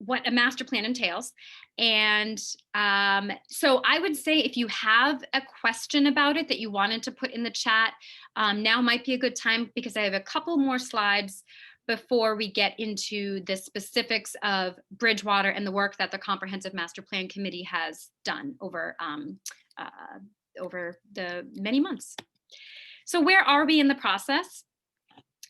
what a master plan entails. And so I would say if you have a question about it that you wanted to put in the chat, now might be a good time because I have a couple more slides before we get into the specifics of Bridgewater and the work that the Comprehensive Master Plan Committee has done over the many months. So where are we in the process?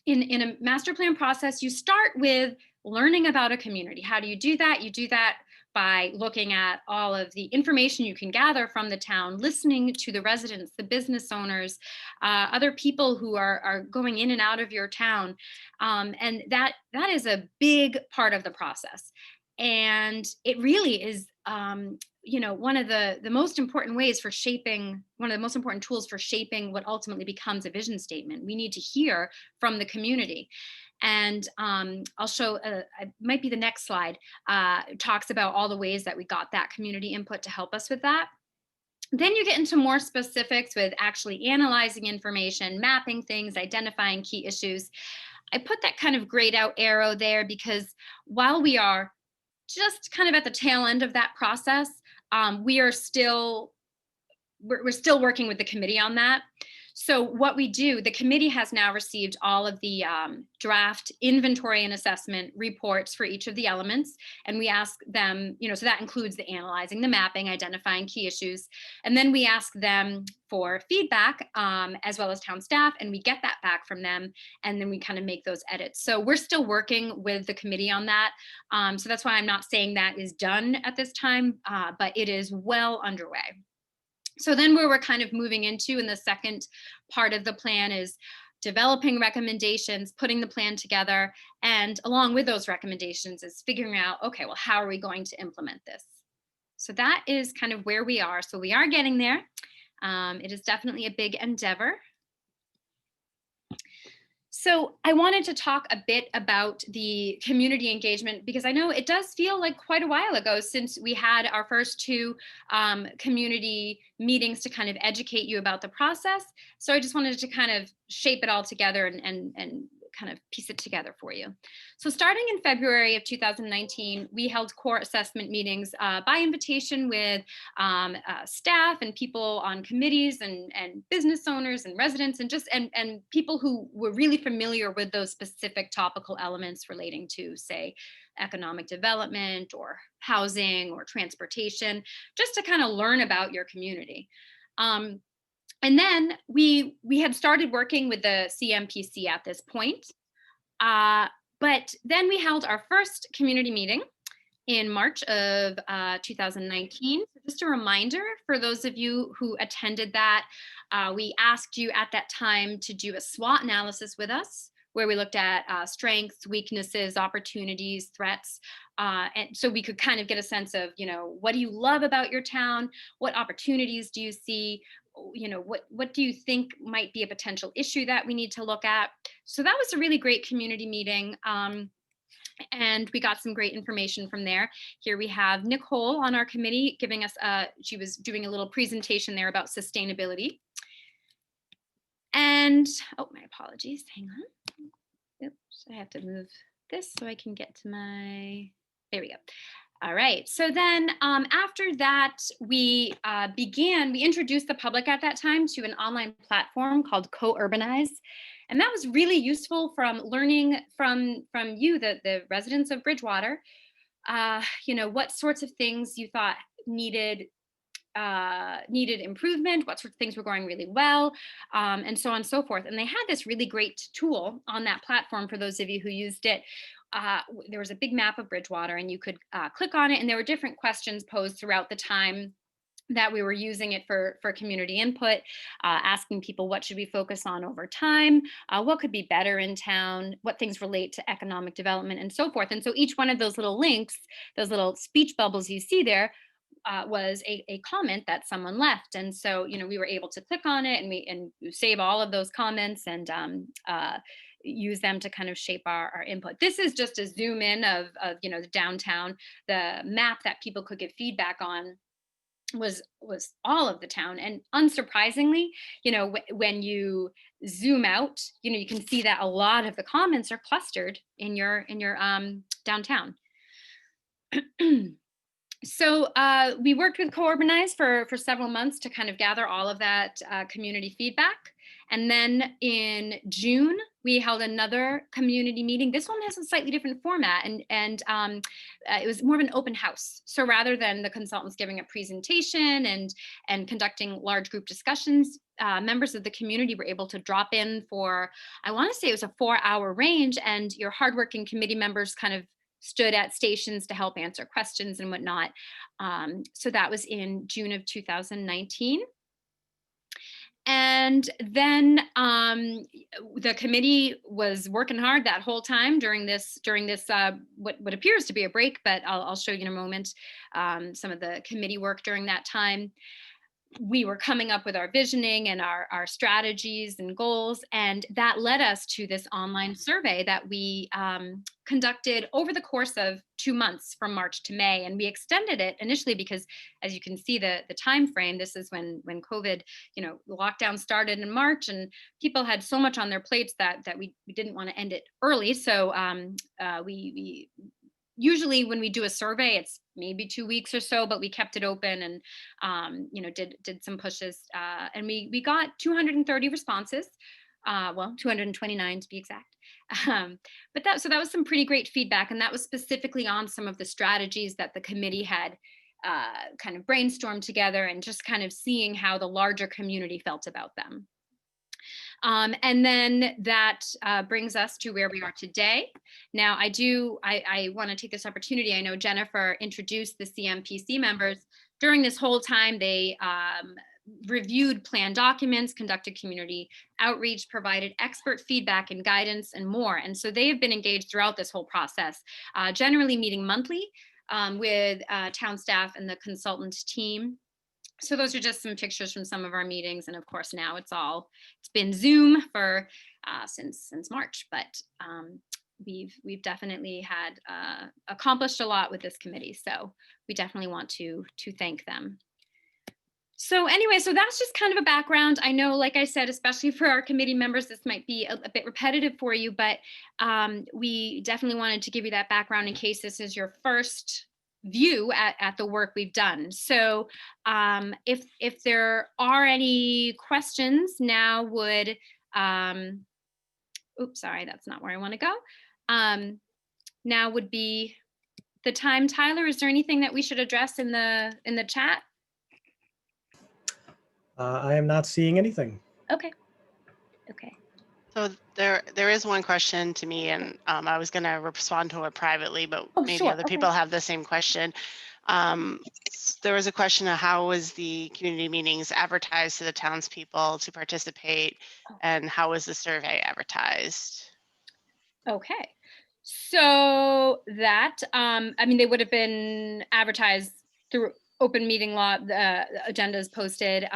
In a master plan process, you start with learning about a community. How do you do that? You do that by looking at all of the information you can gather from the town, listening to the residents, the business owners, other people who are going in and out of your town. And that is a big part of the process. And it really is one of the most important ways for shaping, one of the most important tools for shaping what ultimately becomes a vision statement. We need to hear from the community. And I'll show, it might be the next slide, talks about all the ways that we got that community input to help us with that. Then you get into more specifics with actually analyzing information, mapping things, identifying key issues. I put that kind of grayed out arrow there because while we are just kind of at the tail end of that process, we're still working with the committee on that. So what we do, the committee has now received all of the draft inventory and assessment reports for each of the elements. And we ask them, so that includes the analyzing, the mapping, identifying key issues. And then we ask them for feedback as well as town staff, and we get that back from them. And then we kind of make those edits. So we're still working with the committee on that. So that's why I'm not saying that is done at this time, but it is well underway. So then where we're kind of moving into in the second part of the plan is developing recommendations, putting the plan together, and along with those recommendations is figuring out, okay, well, how are we going to implement this? So that is kind of where we are. So we are getting there. It is definitely a big endeavor. So I wanted to talk a bit about the community engagement because I know it does feel like quite a while ago since we had our first two community meetings to kind of educate you about the process. So I just wanted to kind of shape it all together and kind of piece it together for you. So starting in February of 2019, we held core assessment meetings by invitation with staff and people on committees and business owners and residents and people who were really familiar with those specific topical elements relating to, say, economic development or housing or transportation, just to kind of learn about your community. And then we had started working with the CMPC at this point. But then we held our first community meeting in March of 2019. Just a reminder for those of you who attended that, we asked you at that time to do a SWOT analysis with us, where we looked at strengths, weaknesses, opportunities, threats. And so we could kind of get a sense of, what do you love about your town? What opportunities do you see? What do you think might be a potential issue that we need to look at? So that was a really great community meeting. And we got some great information from there. Here we have Nicole on our committee giving us, she was doing a little presentation there about sustainability. And, oh, my apologies, hang on. Oops, I have to move this so I can get to there we go. All right, so then after that, we introduced the public at that time to an online platform called Co-Urbanize. And that was really useful from learning from you, the residents of Bridgewater, what sorts of things you thought needed improvement, what sorts of things were going really well, and so on and so forth. And they had this really great tool on that platform for those of you who used it. There was a big map of Bridgewater and you could click on it, and there were different questions posed throughout the time that we were using it for community input, asking people what should we focus on over time, what could be better in town, what things relate to economic development, and so forth. And so each one of those little links, those little speech bubbles you see there, was a comment that someone left. And so, we were able to click on it and we save all of those comments and use them to kind of shape our input. This is just a zoom in of the downtown. The map that people could give feedback on was all of the town. And unsurprisingly, when you zoom out, you can see that a lot of the comments are clustered in your downtown. So we worked with Co-Urbanize for several months to kind of gather all of that community feedback. And then in June, we held another community meeting. This one has a slightly different format, and it was more of an open house. So rather than the consultants giving a presentation and conducting large group discussions, members of the community were able to drop in for, I want to say it was a 4-hour range, and your hardworking committee members kind of stood at stations to help answer questions and whatnot. So that was in June of 2019. And then the committee was working hard that whole time during this what appears to be a break, but I'll show you in a moment some of the committee work during that time. We were coming up with our visioning and our strategies and goals, and that led us to this online survey that we conducted over the course of 2 months from March to May. And we extended it initially because, as you can see, the time frame, this is when COVID, lockdown started in March, and people had so much on their plates that we didn't want to end it early. So we usually when we do a survey, it's maybe 2 weeks or so, but we kept it open and did some pushes, and we got 230 responses, 229 to be exact. But that was some pretty great feedback, and that was specifically on some of the strategies that the committee had kind of brainstormed together, and just kind of seeing how the larger community felt about them. And then that brings us to where we are today. Now, I want to take this opportunity. I know Jennifer introduced the CMPC members. During this whole time, they reviewed plan documents, conducted community outreach, provided expert feedback and guidance, and more. And so they have been engaged throughout this whole process, generally meeting monthly with town staff and the consultant team. So those are just some pictures from some of our meetings, and of course now it's been Zoom for since March, but we've definitely had accomplished a lot with this committee. So we definitely want to thank them. So anyway, so that's just kind of a background. I know, like I said, especially for our committee members, this might be a bit repetitive for you, but we definitely wanted to give you that background in case this is your first view at the work we've done. So if there are any questions, now would, oops, sorry, that's not where I want to go. Now would be the time. Tyler, is there anything that we should address in the chat? I am not seeing anything. Okay. So there is one question to me, and I was going to respond to it privately, but maybe sure. other people have the same question. There was a question of how was the community meetings advertised to the townspeople to participate, and how was the survey advertised? Okay. So that, they would have been advertised through open meeting law, the agendas posted.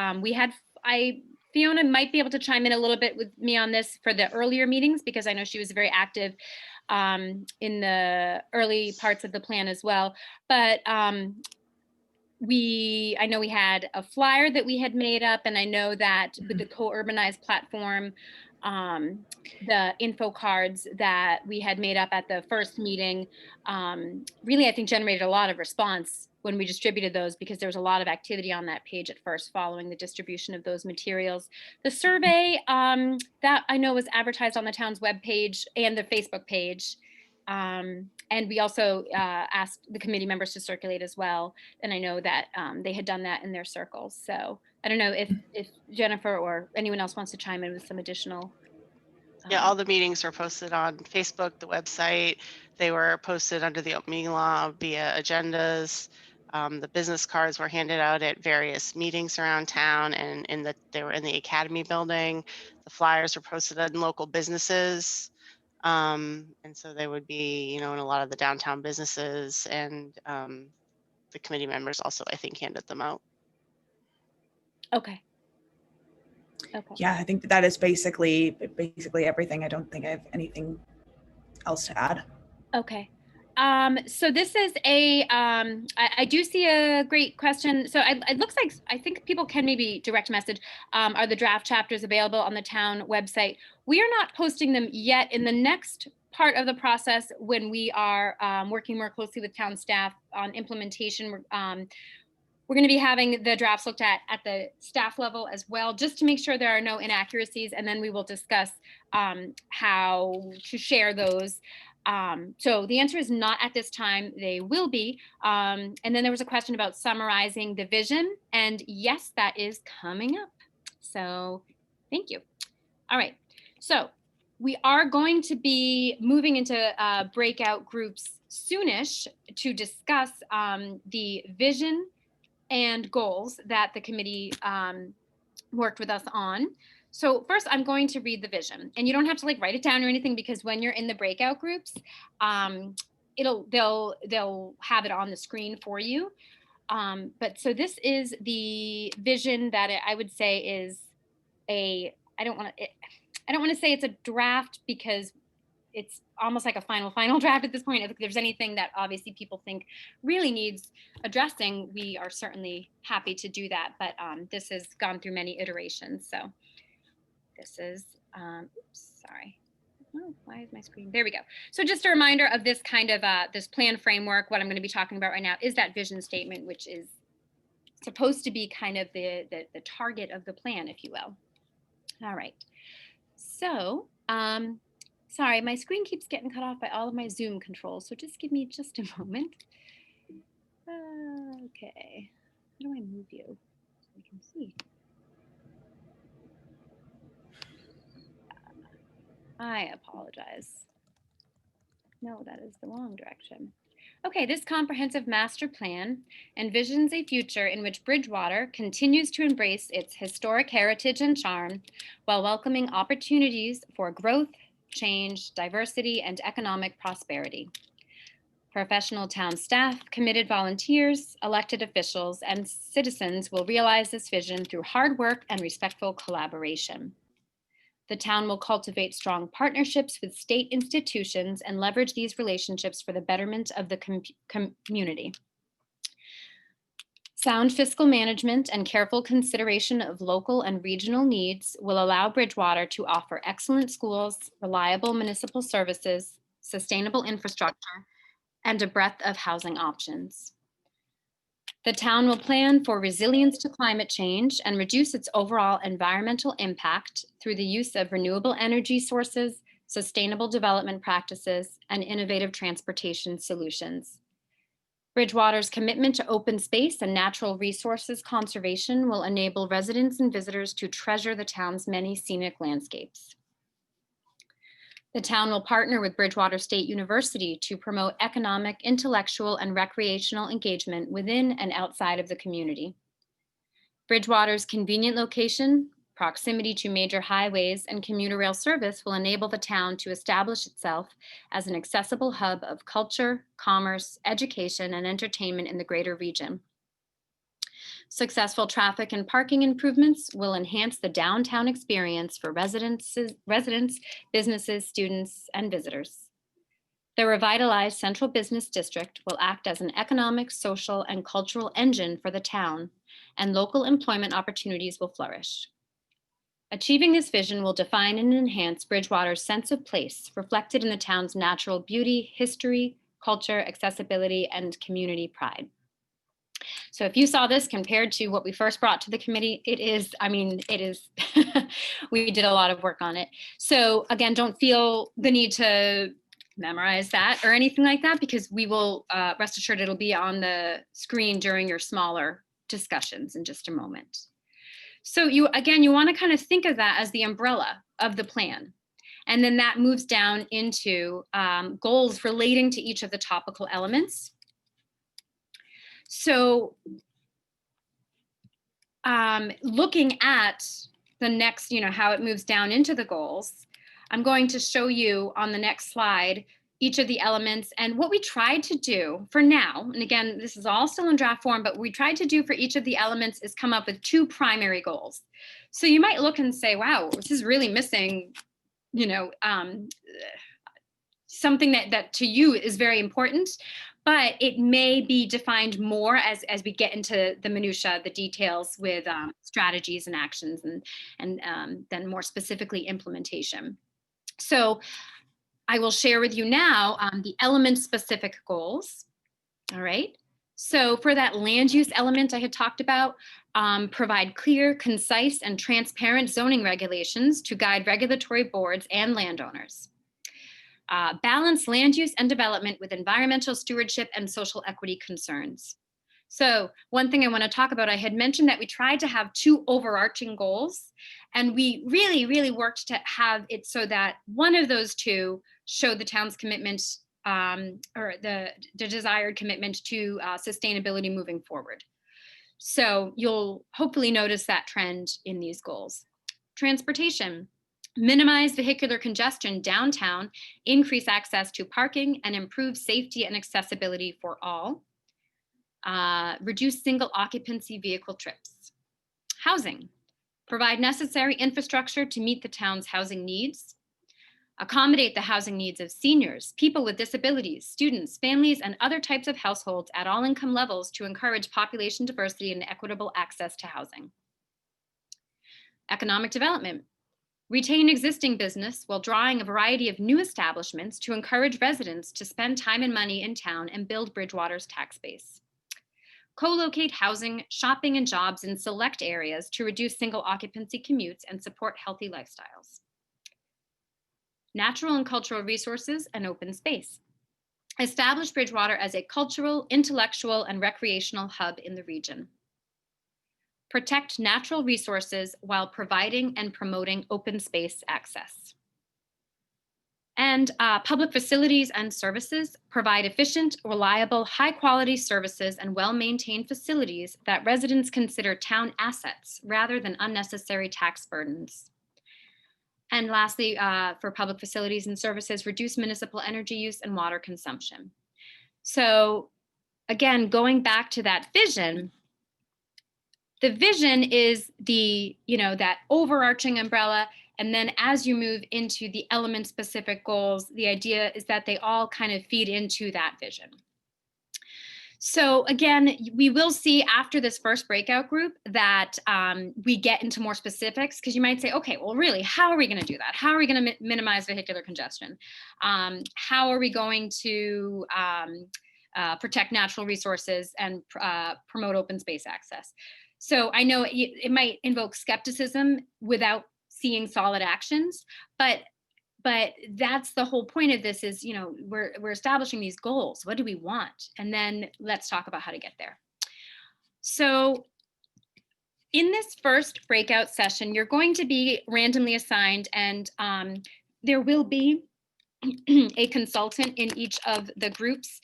Fiona might be able to chime in a little bit with me on this for the earlier meetings, because I know she was very active in the early parts of the plan as well. But I know we had a flyer that we had made up, and I know that with the Co-Urbanize platform, the info cards that we had made up at the first meeting really, I think, generated a lot of response when we distributed those, because there was a lot of activity on that page at first following the distribution of those materials. The survey that I know was advertised on the town's webpage and the Facebook page. And we also asked the committee members to circulate as well. And I know that they had done that in their circles. So I don't know if Jennifer or anyone else wants to chime in with some additional. Yeah, all the meetings were posted on Facebook, the website. They were posted under the open meeting law via agendas. The business cards were handed out at various meetings around town, and they were in the Academy building. The flyers were posted in local businesses. And so they would be, in a lot of the downtown businesses, and the committee members also, I think, handed them out. Okay. Yeah, I think that is basically everything. I don't think I have anything else to add. Okay. So this is I do see a great question. So it looks like, I think people can maybe direct message, are the draft chapters available on the town website? We are not posting them yet. In the next part of the process when we are working more closely with town staff on implementation. We're going to be having the drafts looked at the staff level as well, just to make sure there are no inaccuracies, and then we will discuss how to share those. So the answer is not at this time. They will be. And then there was a question about summarizing the vision, and yes, that is coming up. So thank you. All right. So we are going to be moving into breakout groups soonish to discuss the vision and goals that the committee worked with us on. So first, I'm going to read the vision, and you don't have to like write it down or anything, because when you're in the breakout groups, they'll have it on the screen for you. But so this is the vision that I would say is I don't want to say it's a draft, because it's almost like a final draft at this point. If there's anything that obviously people think really needs addressing, we are certainly happy to do that. But this has gone through many iterations. So this is, oops, sorry. Oh, why is my screen? There we go. So just a reminder of this kind of this plan framework. What I'm going to be talking about right now is that vision statement, which is supposed to be kind of the target of the plan, if you will. All right. So, sorry, my screen keeps getting cut off by all of my Zoom controls, so just give me just a moment. Okay, how do I move you so I can see? I apologize. No, that is the wrong direction. Okay, this comprehensive master plan envisions a future in which Bridgewater continues to embrace its historic heritage and charm while welcoming opportunities for growth, change, diversity, and economic prosperity. Professional town staff, committed volunteers, elected officials, and citizens will realize this vision through hard work and respectful collaboration. The town will cultivate strong partnerships with state institutions and leverage these relationships for the betterment of the community. Sound fiscal management and careful consideration of local and regional needs will allow Bridgewater to offer excellent schools, reliable municipal services, sustainable infrastructure, and a breadth of housing options. The town will plan for resilience to climate change and reduce its overall environmental impact through the use of renewable energy sources, sustainable development practices, and innovative transportation solutions. Bridgewater's commitment to open space and natural resources conservation will enable residents and visitors to treasure the town's many scenic landscapes. The town will partner with Bridgewater State University to promote economic, intellectual, and recreational engagement within and outside of the community. Bridgewater's convenient location, proximity to major highways, and commuter rail service will enable the town to establish itself as an accessible hub of culture, commerce, education, and entertainment in the greater region. Successful traffic and parking improvements will enhance the downtown experience for residents, businesses, students, and visitors. The revitalized Central Business District will act as an economic, social, and cultural engine for the town, and local employment opportunities will flourish. Achieving this vision will define and enhance Bridgewater's sense of place, reflected in the town's natural beauty, history, culture, accessibility, and community pride. So if you saw this compared to what we first brought to the committee, it is, we did a lot of work on it. So again, don't feel the need to memorize that or anything like that, because we will, rest assured it'll be on the screen during your smaller discussions in just a moment. So you want to kind of think of that as the umbrella of the plan. And then that moves down into goals relating to each of the topical elements. So looking at the next, how it moves down into the goals, I'm going to show you on the next slide each of the elements. And what we tried to do for now, and again, this is all still in draft form, but what we tried to do for each of the elements is come up with two primary goals. So you might look and say, wow, this is really missing, something that to you is very important, but it may be defined more as we get into the minutia, the details with strategies and actions and then more specifically implementation. So I will share with you now the element-specific goals. All right. So for that land use element I had talked about, provide clear, concise, and transparent zoning regulations to guide regulatory boards and landowners. Balance land use and development with environmental stewardship and social equity concerns. So one thing I want to talk about, I had mentioned that we tried to have two overarching goals, and we really worked to have it so that one of those two showed the town's commitment or the desired commitment to sustainability moving forward. So you'll hopefully notice that trend in these goals. Transportation. Minimize vehicular congestion downtown, increase access to parking, and improve safety and accessibility for all. Reduce single occupancy vehicle trips. Housing. Provide necessary infrastructure to meet the town's housing needs. Accommodate the housing needs of seniors, people with disabilities, students, families, and other types of households at all income levels to encourage population diversity and equitable access to housing. Economic development. Retain existing business while drawing a variety of new establishments to encourage residents to spend time and money in town and build Bridgewater's tax base. Co-locate housing, shopping, and jobs in select areas to reduce single occupancy commutes and support healthy lifestyles. Natural and cultural resources and open space. Establish Bridgewater as a cultural, intellectual, and recreational hub in the region. Protect natural resources while providing and promoting open space access. And public facilities and services provide efficient, reliable, high-quality services and well-maintained facilities that residents consider town assets rather than unnecessary tax burdens. And lastly, for public facilities and services, reduce municipal energy use and water consumption. So again, going back to that vision, the vision is that overarching umbrella. And then as you move into the element specific goals, the idea is that they all kind of feed into that vision. So again, we will see after this first breakout group that we get into more specifics, because you might say, okay, well, really, how are we going to do that? How are we going to minimize vehicular congestion? How are we going to protect natural resources and promote open space access? So I know it might invoke skepticism without seeing solid actions, but that's the whole point of this is, we're establishing these goals. What do we want? And then let's talk about how to get there. So in this first breakout session, you're going to be randomly assigned, and there will be a consultant in each of the groups.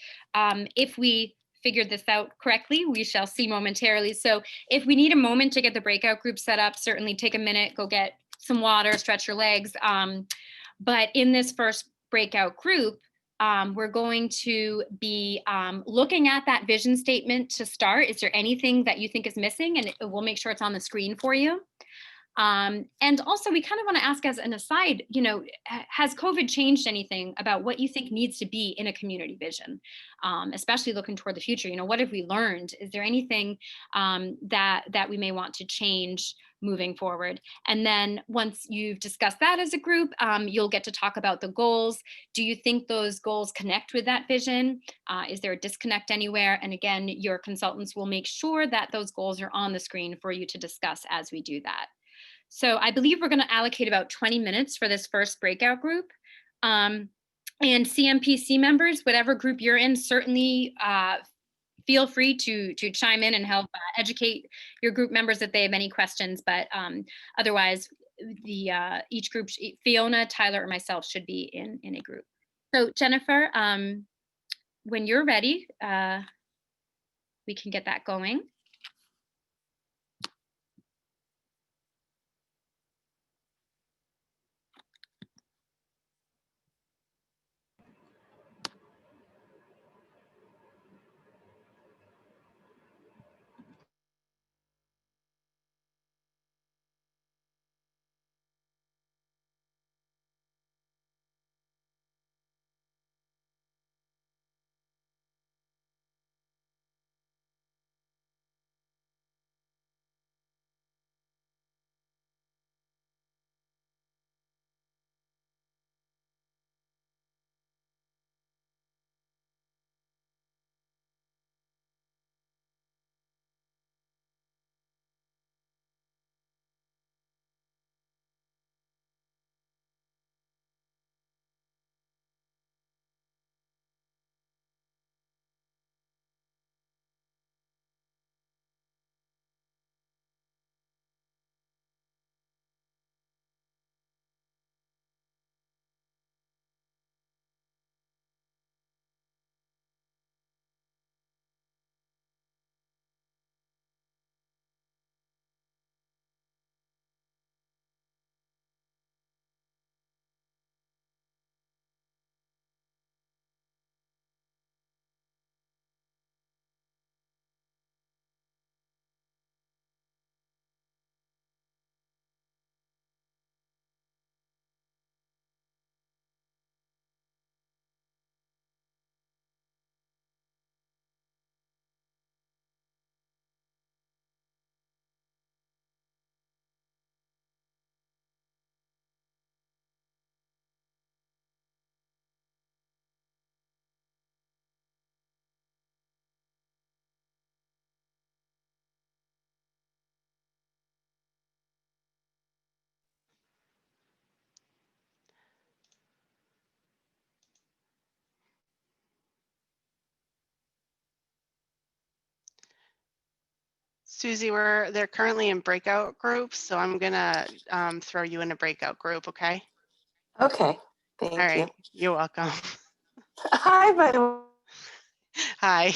If we figured this out correctly, we shall see momentarily. So if we need a moment to get the breakout group set up, certainly take a minute, go get some water, stretch your legs. But in this first breakout group, we're going to be looking at that vision statement to start. Is there anything that you think is missing? And we'll make sure it's on the screen for you. And also, we kind of want to ask as an aside, has COVID changed anything about what you think needs to be in a community vision, especially looking toward the future? What have we learned? Is there anything that we may want to change moving forward? And then once you've discussed that as a group, you'll get to talk about the goals. Do you think those goals connect with that vision? Is there a disconnect anywhere? And again, your consultants will make sure that those goals are on the screen for you to discuss as we do that. So I believe we're going to allocate about 20 minutes for this first breakout group. And CMPC members, whatever group you're in, certainly feel free to chime in and help educate your group members if they have any questions. But otherwise, each group, Fiona, Tyler, or myself should be in a group. So Jennifer, when you're ready, we can get that going. Susie, they're currently in breakout groups, so I'm gonna throw you in a breakout group, okay? Okay, All thank right, you. you're welcome. Hi, by the way. Hi.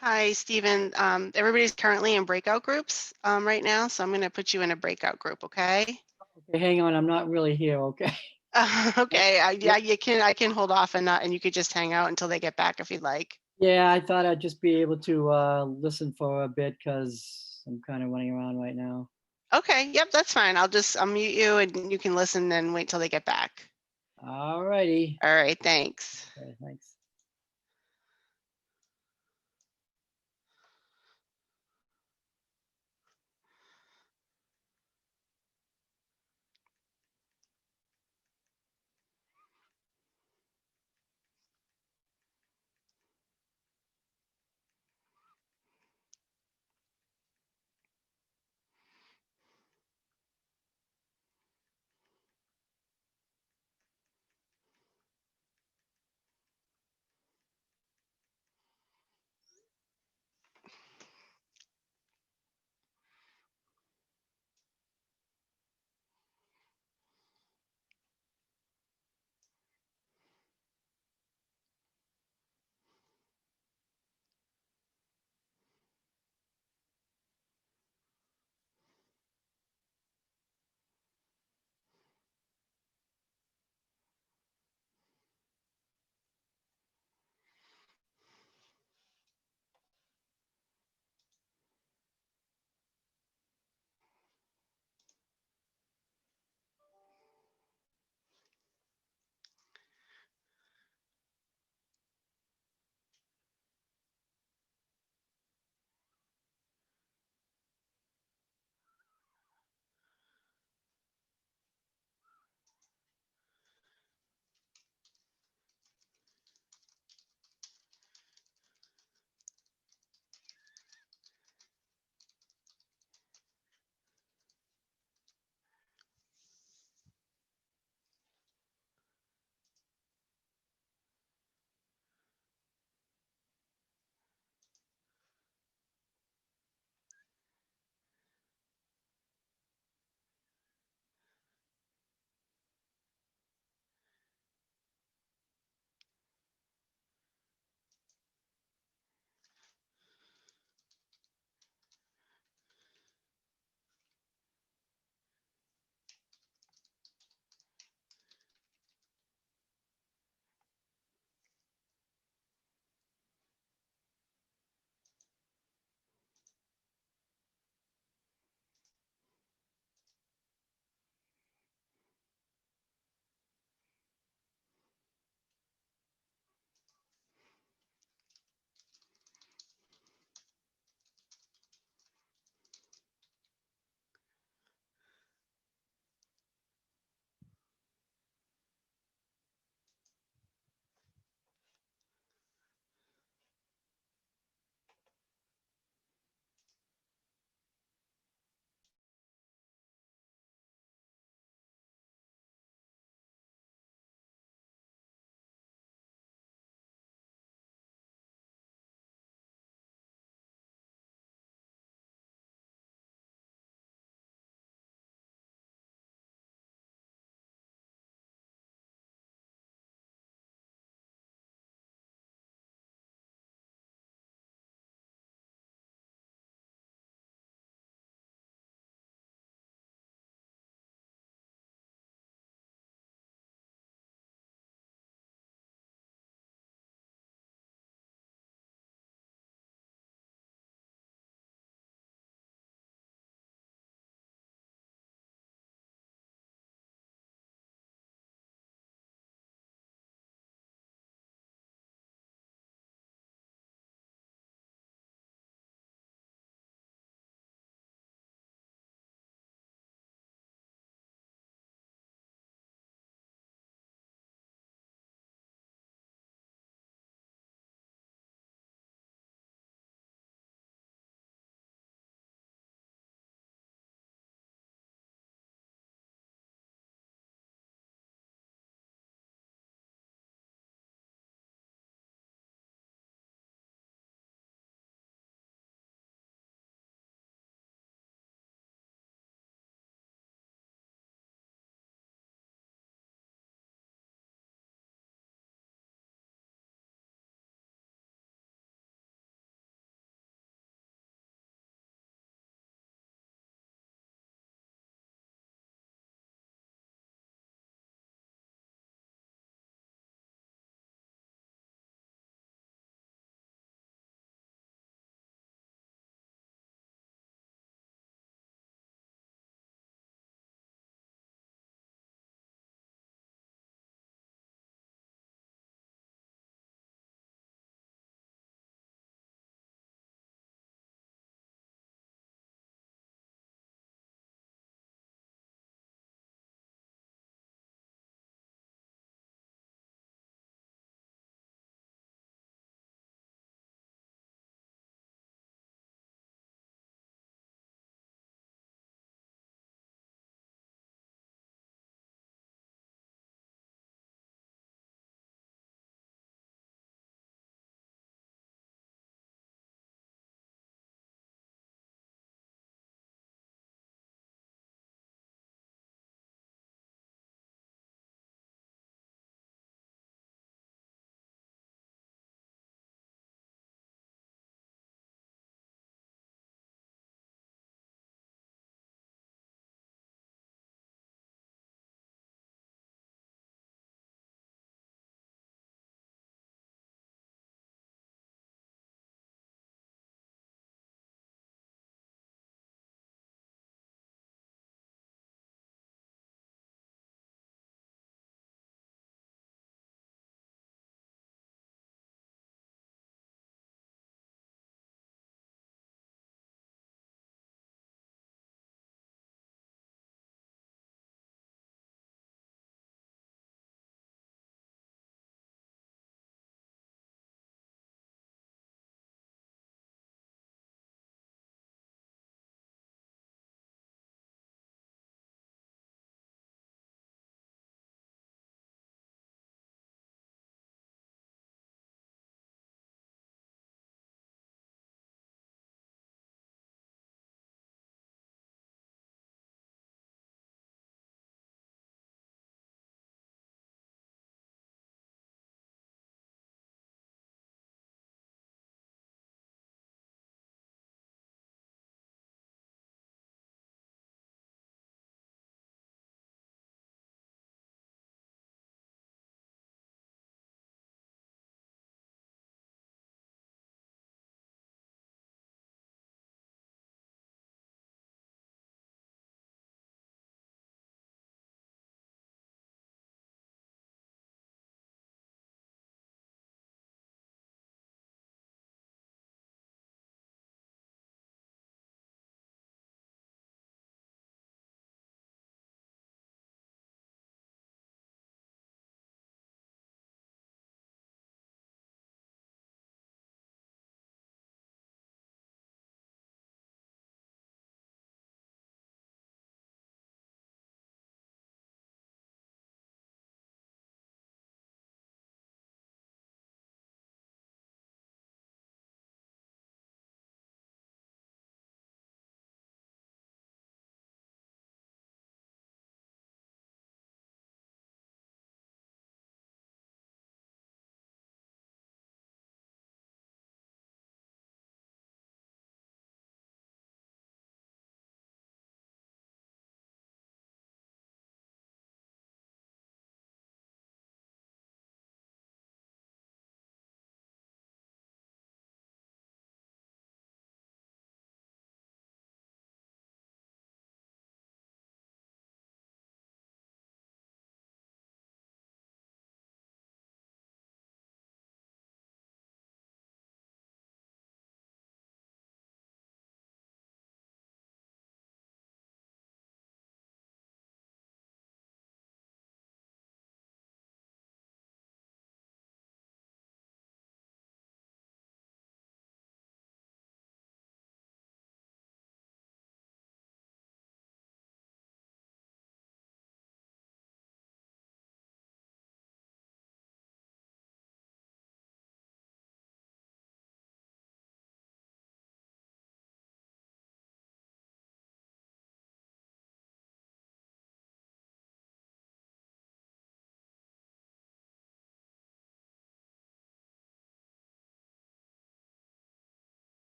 Hi, Stephen. Everybody's currently in breakout groups right now, so I'm gonna put you in a breakout group, okay? Okay, hang on, I'm not really here, okay? Okay, yeah, I can hold off and you could just hang out until they get back if you'd like. Yeah, I thought I'd just be able to listen for a bit because I'm kind of running around right now. Okay, yep, that's fine. I'll mute you and you can listen and wait till they get back. All righty. All right, thanks. Okay, thanks.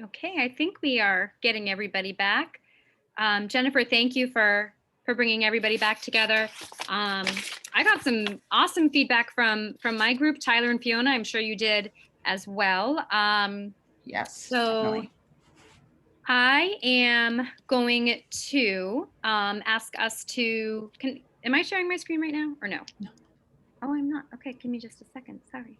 Okay, I think we are getting everybody back. Jennifer, thank you for bringing everybody back together. I got some awesome feedback from my group, Tyler and Fiona. I'm sure you did as well. Yes, So definitely. I am going to ask us to, am I sharing my screen right now or no? No. Oh, I'm not. Okay, give me just a second. Sorry.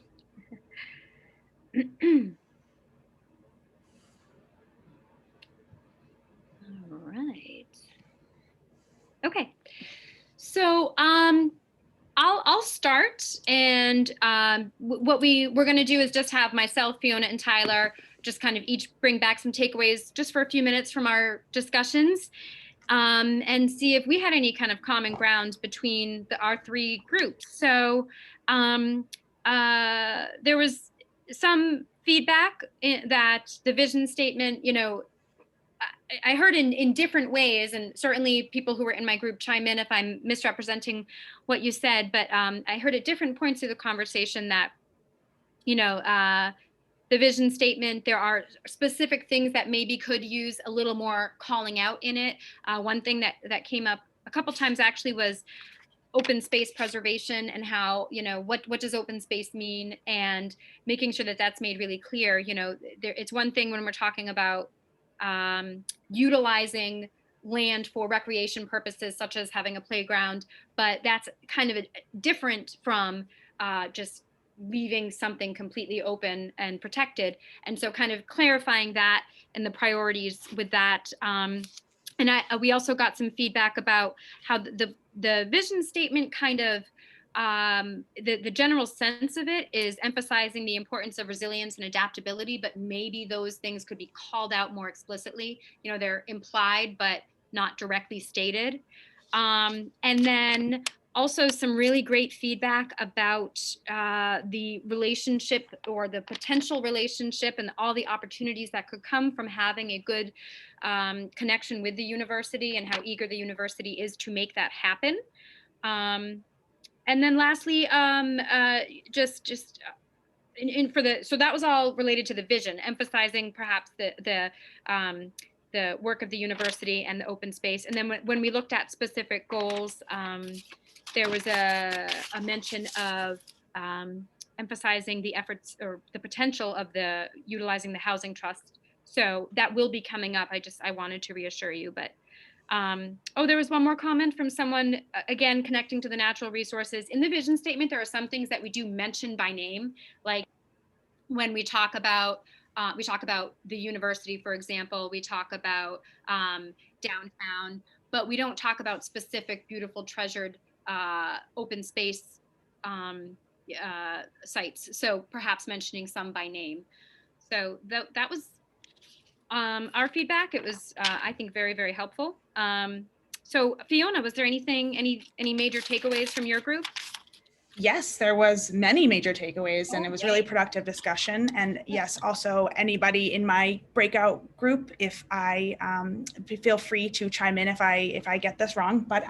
All right. Okay. So I'll start, and what we're going to do is just have myself, Fiona, and Tyler just kind of each bring back some takeaways just for a few minutes from our discussions, and see if we had any kind of common ground between our three groups. So there was some feedback that the vision statement, I heard in different ways, and certainly people who were in my group chime in if I'm misrepresenting what you said, but I heard at different points of the conversation that, the vision statement, there are specific things that maybe could use a little more calling out in it. One thing that came up a couple times actually was open space preservation, and how, what does open space mean, and making sure that that's made really clear. It's one thing when we're talking about utilizing land for recreation purposes, such as having a playground, but that's kind of different from just leaving something completely open and protected. And so kind of clarifying that and the priorities with that. And we also got some feedback about how the vision statement kind of, the general sense of it is emphasizing the importance of resilience and adaptability, but maybe those things could be called out more explicitly. They're implied but not directly stated. And then also some really great feedback about the relationship, or the potential relationship, and all the opportunities that could come from having a good connection with the university, and how eager the university is to make that happen. And then lastly, so that was all related to the vision, emphasizing perhaps the work of the university and the open space. And then when we looked at specific goals, there was a mention of emphasizing the efforts or the potential of utilizing the housing trust. So that will be coming up. I wanted to reassure you, but there was one more comment from someone, again, connecting to the natural resources. In the vision statement, there are some things that we do mention by name, like when we talk about the university, for example, we talk about downtown, but we don't talk about specific, beautiful, treasured open space sites. So perhaps mentioning some by name. So that was our feedback. It was, I think, very, very helpful. So Fiona, was there any major takeaways from your group? Yes, there was many major takeaways, and it was yay. really productive discussion. And yes, also anybody in my breakout group, if I feel free to chime in if I get this wrong. But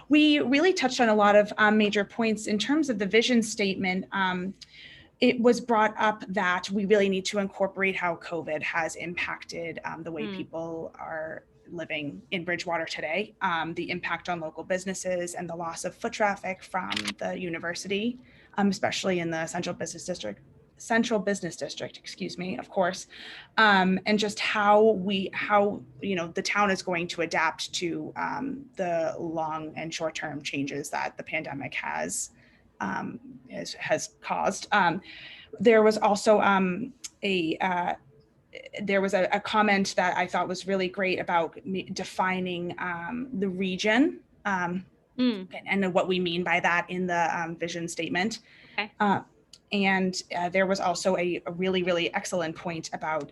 we really touched on a lot of major points in terms of the vision statement. It was brought up that we really need to incorporate how COVID has impacted the way people are living in Bridgewater today, the impact on local businesses, and the loss of foot traffic from the university, especially in the central business district, of course, and just how the town is going to adapt to the long and short-term changes that the pandemic has caused. There was also a comment that I thought was really great about defining the region and what we mean by that in the vision statement. Okay. And there was also a really, really excellent point about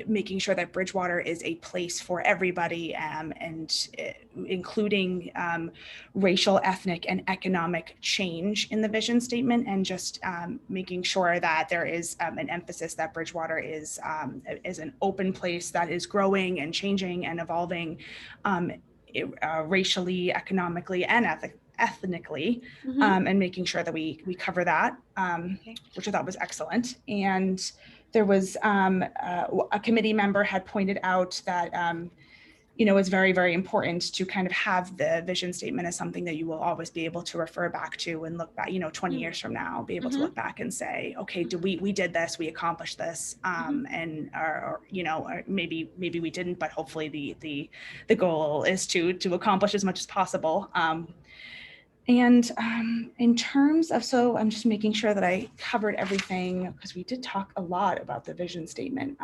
making sure that Bridgewater is a place for everybody, and including racial, ethnic, and economic change in the vision statement, and just making sure that there is an emphasis that Bridgewater is an open place that is growing and changing and evolving racially, economically, and ethnically, and making sure that we cover that, which I thought was excellent. And there was a committee member had pointed out that it's very, very important to kind of have the vision statement as something that you will always be able to refer back to and look back, 20 years from now, be able to look back and say, okay, we did this, we accomplished this, and or maybe we didn't, but hopefully the goal is to accomplish as much as possible. And in terms of, so I'm just making sure that I covered everything, because we did talk a lot about the vision statement.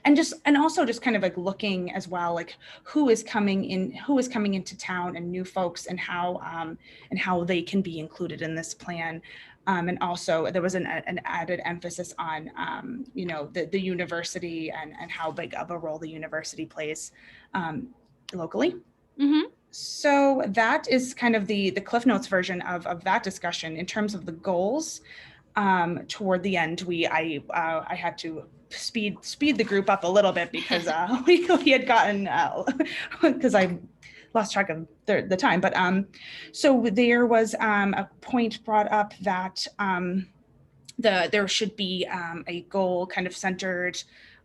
And also just kind of like looking as well, like who is coming into town, and new folks, and how they can be included in this plan. And also there was an added emphasis on the university and how big of a role the university plays locally. So that is kind of the Cliff Notes version of that discussion. In terms of the goals, toward the end, I had to speed the group up a little bit, because we had gotten because I lost track of the time. But so there was a point brought up that there should be a goal kind of centered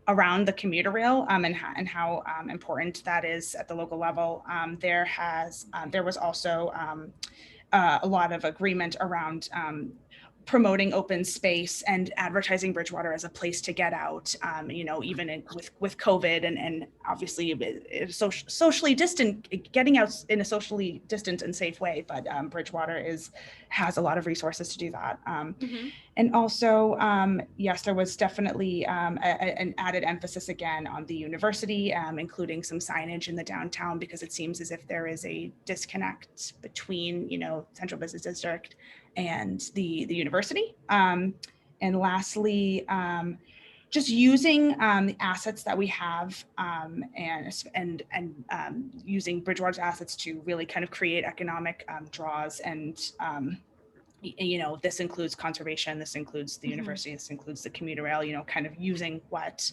around the commuter rail, and how important that is at the local level. There was also a lot of agreement around promoting open space and advertising Bridgewater as a place to get out, even with COVID and obviously socially distant, getting out in a socially distant and safe way. But Bridgewater has a lot of resources to do that. And also, yes, there was definitely an added emphasis again on the university, including some signage in the downtown, because it seems as if there is a disconnect between, Central Business District and the university. And lastly, just using the assets that we have, and using Bridgewater's assets to really kind of create economic draws. And this includes conservation, this includes the university, this includes the commuter rail, kind of using what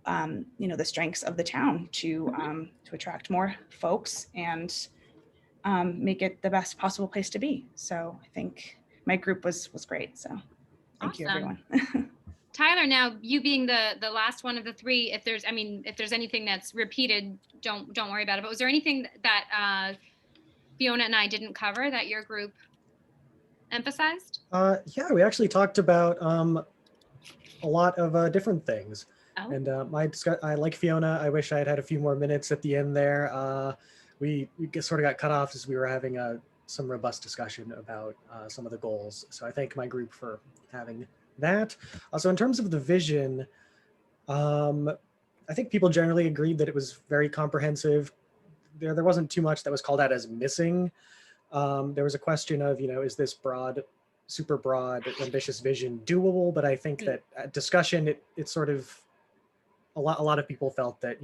the strengths of the town to attract more folks and make it the best possible place to be. So I think my group was great. So thank you, everyone. Tyler, now you being the last one of the three, if there's anything that's repeated, don't worry about it. But was there anything that Fiona and I didn't cover that your group emphasized? Yeah, we actually talked about a lot of different things. Oh. And I like Fiona. I wish I had a few more minutes at the end there. We sort of got cut off as we were having some robust discussion about some of the goals. So I thank my group for having that. Also, in terms of the vision, I think people generally agreed that it was very comprehensive. There wasn't too much that was called out as missing. There was a question of, is this super broad, ambitious vision doable? But I think that at discussion, it sort of, a lot of people felt that,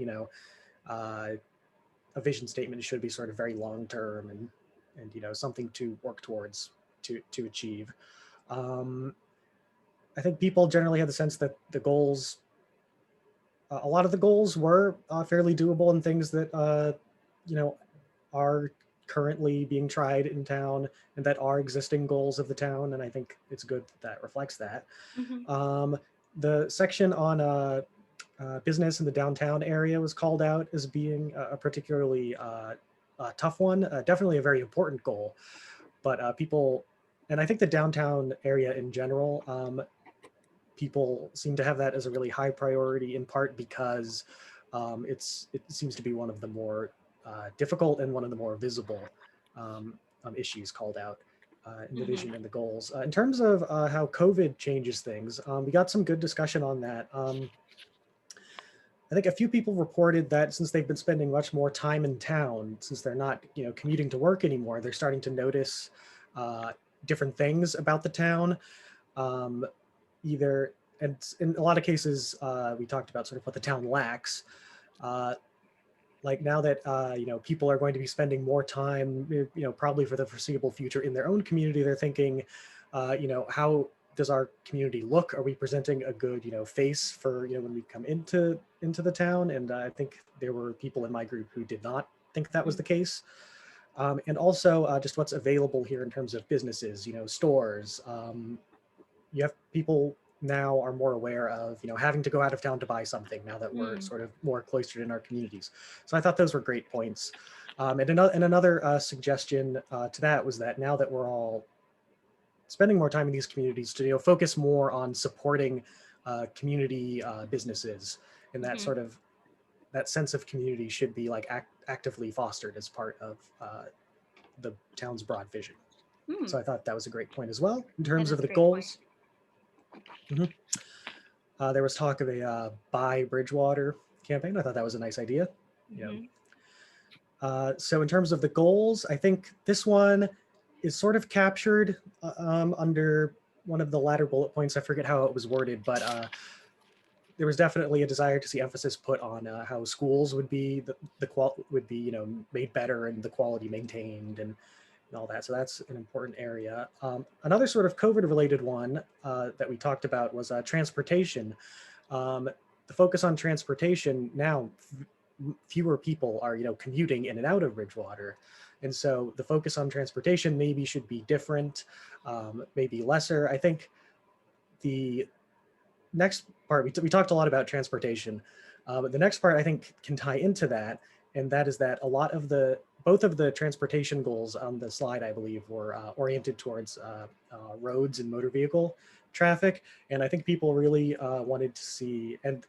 a vision statement should be sort of very long-term and something to work towards to achieve. I think people generally had the sense that the goals, a lot of the goals were fairly doable, and things that, are currently being tried in town and that are existing goals of the town. And I think it's good that reflects that. The section on business in the downtown area was called out as being a particularly tough one, definitely a very important goal. But people, and I think the downtown area in general, people seem to have that as a really high priority, in part because it seems to be one of the more difficult and one of the more visible issues called out in the vision and the goals. In terms of how COVID changes things, we got some good discussion on that. I think a few people reported that since they've been spending much more time in town, since they're not, commuting to work anymore, they're starting to notice different things about the town. Either, and in a lot of cases, we talked about sort of what the town lacks. Like now that, people are going to be spending more time, probably for the foreseeable future in their own community, they're thinking, how does our community look? Are we presenting a good, face for, when we come into the town? And I think there were people in my group who did not think that was the case. And also just what's available here in terms of businesses, stores. You have people now are more aware of, having to go out of town to buy something now that we're Mm. sort of more cloistered in our communities. So I thought those were great points. And another suggestion to that was that now that we're all spending more time in these communities, to focus more on supporting community businesses, and that Mhm. sort of that sense of community should be like actively fostered as part of the town's broad vision. Mm. So I thought that was a great point as well. In terms That of is a the great point. goals, there was talk of a Buy Bridgewater campaign. I thought that was a nice idea. Mhm. So in terms of the goals, I think this one is sort of captured under one of the latter bullet points. I forget how it was worded, but there was definitely a desire to see emphasis put on how schools would be made better and the quality maintained and all that. So that's an important area. Another sort of COVID-related one that we talked about was transportation. The focus on transportation now, fewer people are commuting in and out of Bridgewater, and so the focus on transportation maybe should be different, maybe lesser. I think the next part, we talked a lot about transportation, but the next part I think can tie into that, and that is that both of the transportation goals on the slide, I believe, were oriented towards roads and motor vehicle traffic, and I think people really wanted to see, and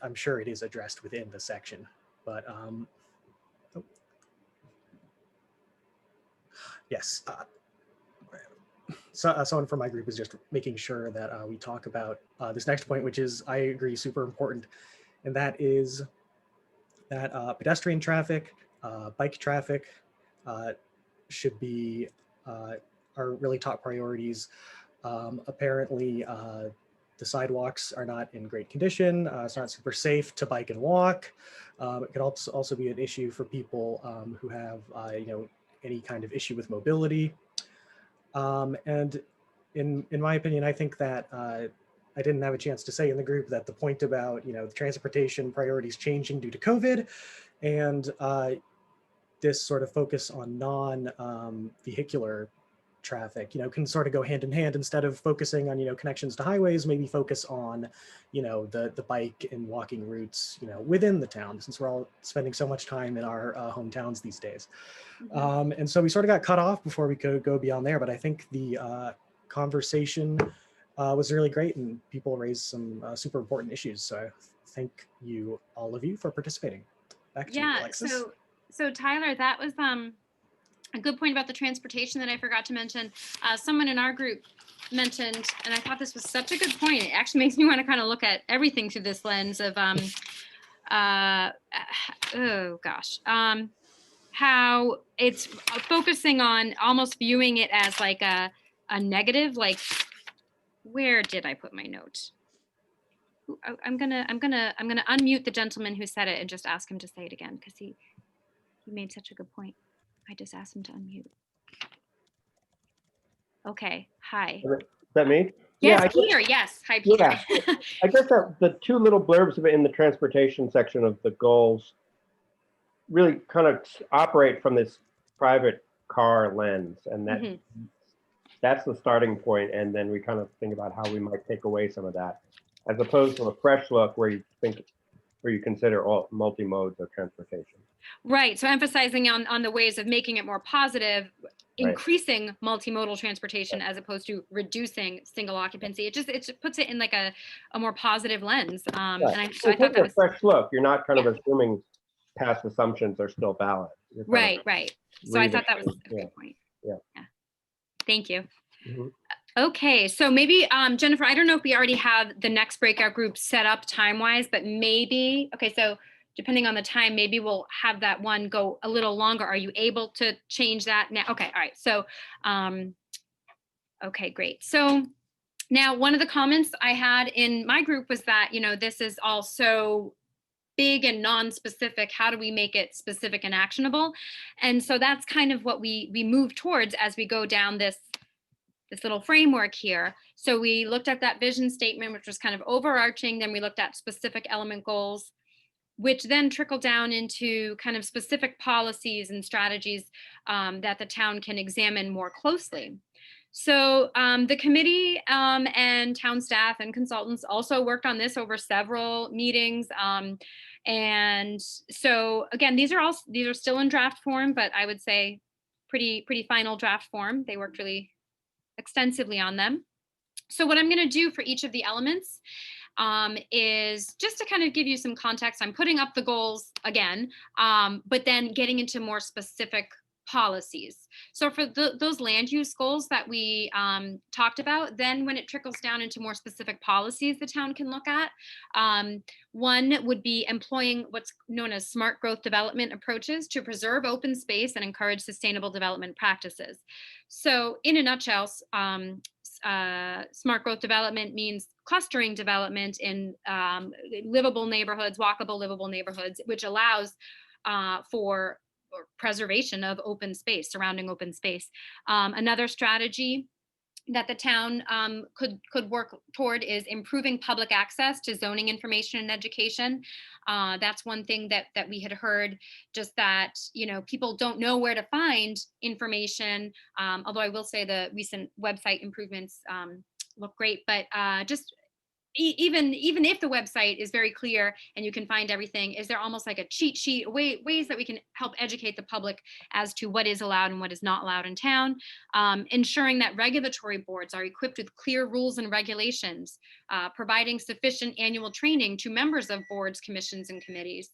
I'm sure it is addressed within the section, but yes. So someone from my group is just making sure that we talk about this next point, which is, I agree, super important, and that is that pedestrian traffic, bike traffic should be are really top priorities. Apparently, the sidewalks are not in great condition. It's not super safe to bike and walk. It could also be an issue for people who have any kind of issue with mobility. And in my opinion, I think that I didn't have a chance to say in the group that the point about the transportation priorities changing due to COVID, and this sort of focus on non-vehicular traffic, can sort of go hand in hand. Instead of focusing on connections to highways, maybe focus on the bike and walking routes within the town, since we're all spending so much time in our hometowns these days. And so we sort of got cut off before we could go beyond there, but I think the conversation was really great, and people raised some super important issues. So thank you, all of you, for participating. Back to you, Alexis. So Tyler, that was a good point about the transportation that I forgot to mention. Someone in our group mentioned, and I thought this was such a good point. It actually makes me want to kind of look at everything through this lens of how it's focusing on almost viewing it as like a negative. Like, where did I put my note? I'm gonna unmute the gentleman who said it and just ask him to say it again, because he made such a good point. I just asked him to unmute. Okay, hi. Is that me? Yes, Yeah, Peter, yes. Hi, Peter. Yeah, I guess that the two little blurbs in the transportation section of the goals really kind of operate from this private car lens, and that's the starting point, and then we kind of think about how we might take away some of that, as opposed to a fresh look where you consider all multi-modes of transportation. Right, so emphasizing on the ways of making it more positive, Right. increasing multimodal transportation as opposed to reducing single occupancy. It just puts it in like a more positive lens. And I thought that was a fresh look. You're not kind of assuming past assumptions are still valid. Right. So I thought that was a good point. Yeah. Thank you. Okay, so maybe Jennifer, I don't know if we already have the next breakout group set up time-wise, but maybe, okay, so depending on the time, maybe we'll have that one go a little longer. Are you able to change that now? Okay, all right, so, okay, great. So now one of the comments I had in my group was that, this is all so big and non-specific. How do we make it specific and actionable? And so that's kind of what we move towards as we go down this little framework here. So we looked at that vision statement, which was kind of overarching. Then we looked at specific element goals, which then trickle down into kind of specific policies and strategies that the town can examine more closely. So the committee and town staff and consultants also worked on this over several meetings. And so again, these are still in draft form, but I would say pretty final draft form. They worked really extensively on them. So what I'm going to do for each of the elements is just to kind of give you some context. I'm putting up the goals again, but then getting into more specific policies. So for those land use goals that we talked about, then when it trickles down into more specific policies the town can look at, one would be employing what's known as smart growth development approaches to preserve open space and encourage sustainable development practices. So in a nutshell, smart growth development means clustering development in livable neighborhoods, walkable livable neighborhoods, which allows for preservation of open space, surrounding open space. Another strategy that the town could work toward is improving public access to zoning information and education. That's one thing that we had heard, just that, people don't know where to find information. Although I will say the recent website improvements look great, but just even if the website is very clear and you can find everything, is there almost like a cheat sheet, ways that we can help educate the public as to what is allowed and what is not allowed in town, ensuring that regulatory boards are equipped with clear rules and regulations, providing sufficient annual training to members of boards, commissions, and committees.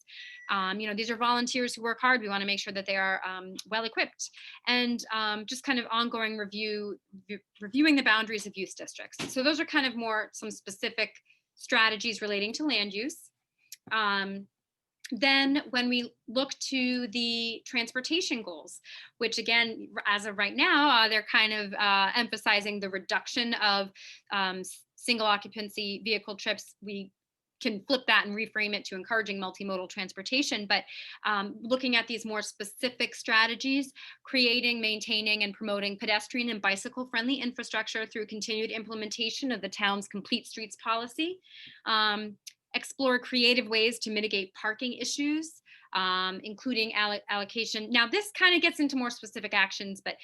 These are volunteers who work hard. We want to make sure that they are well equipped, and just kind of ongoing reviewing the boundaries of use districts. So those are kind of more some specific strategies relating to land use. Then when we look to the transportation goals, which again, as of right now, they're kind of emphasizing the reduction of single occupancy vehicle trips. We can flip that and reframe it to encouraging multimodal transportation, but looking at these more specific strategies, creating, maintaining, and promoting pedestrian and bicycle friendly infrastructure through continued implementation of the town's complete streets policy, explore creative ways to mitigate parking issues, including allocation. Now, this kind of gets into more specific actions, but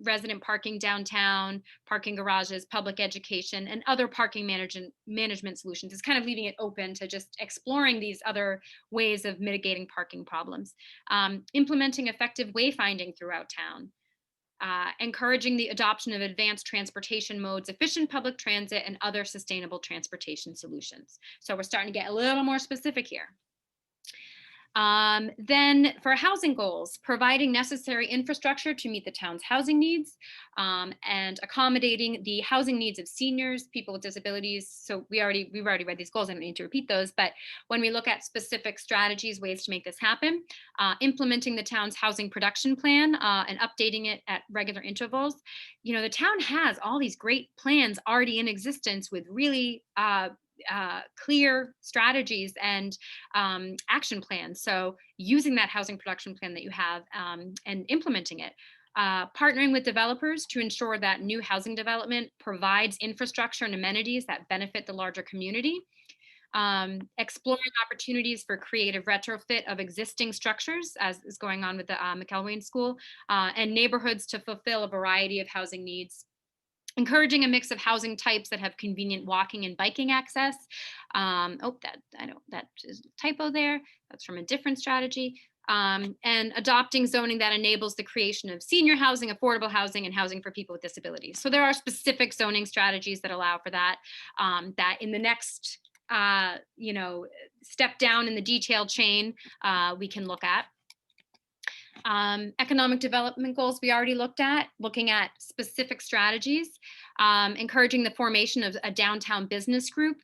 resident parking downtown, parking garages, public education, and other parking management solutions. It's kind of leaving it open to just exploring these other ways of mitigating parking problems. Implementing effective wayfinding throughout town. Encouraging the adoption of advanced transportation modes, efficient public transit, and other sustainable transportation solutions. So we're starting to get a little more specific here. Then for housing goals, providing necessary infrastructure to meet the town's housing needs, and accommodating the housing needs of seniors, people with disabilities. So we've already read these goals. I don't need to repeat those, but when we look at specific strategies, ways to make this happen, implementing the town's housing production plan and updating it at regular intervals. The town has all these great plans already in existence with really clear strategies and action plans. So using that housing production plan that you have and implementing it. Partnering with developers to ensure that new housing development provides infrastructure and amenities that benefit the larger community. Exploring opportunities for creative retrofit of existing structures, as is going on with the McElwain School, and neighborhoods to fulfill a variety of housing needs. Encouraging a mix of housing types that have convenient walking and biking access. That is a typo there. That's from a different strategy. And adopting zoning that enables the creation of senior housing, affordable housing, and housing for people with disabilities. So there are specific zoning strategies that allow for that, that in the next step down in the detailed chain, we can look at. Economic development goals we already looked at, looking at specific strategies, encouraging the formation of a downtown business group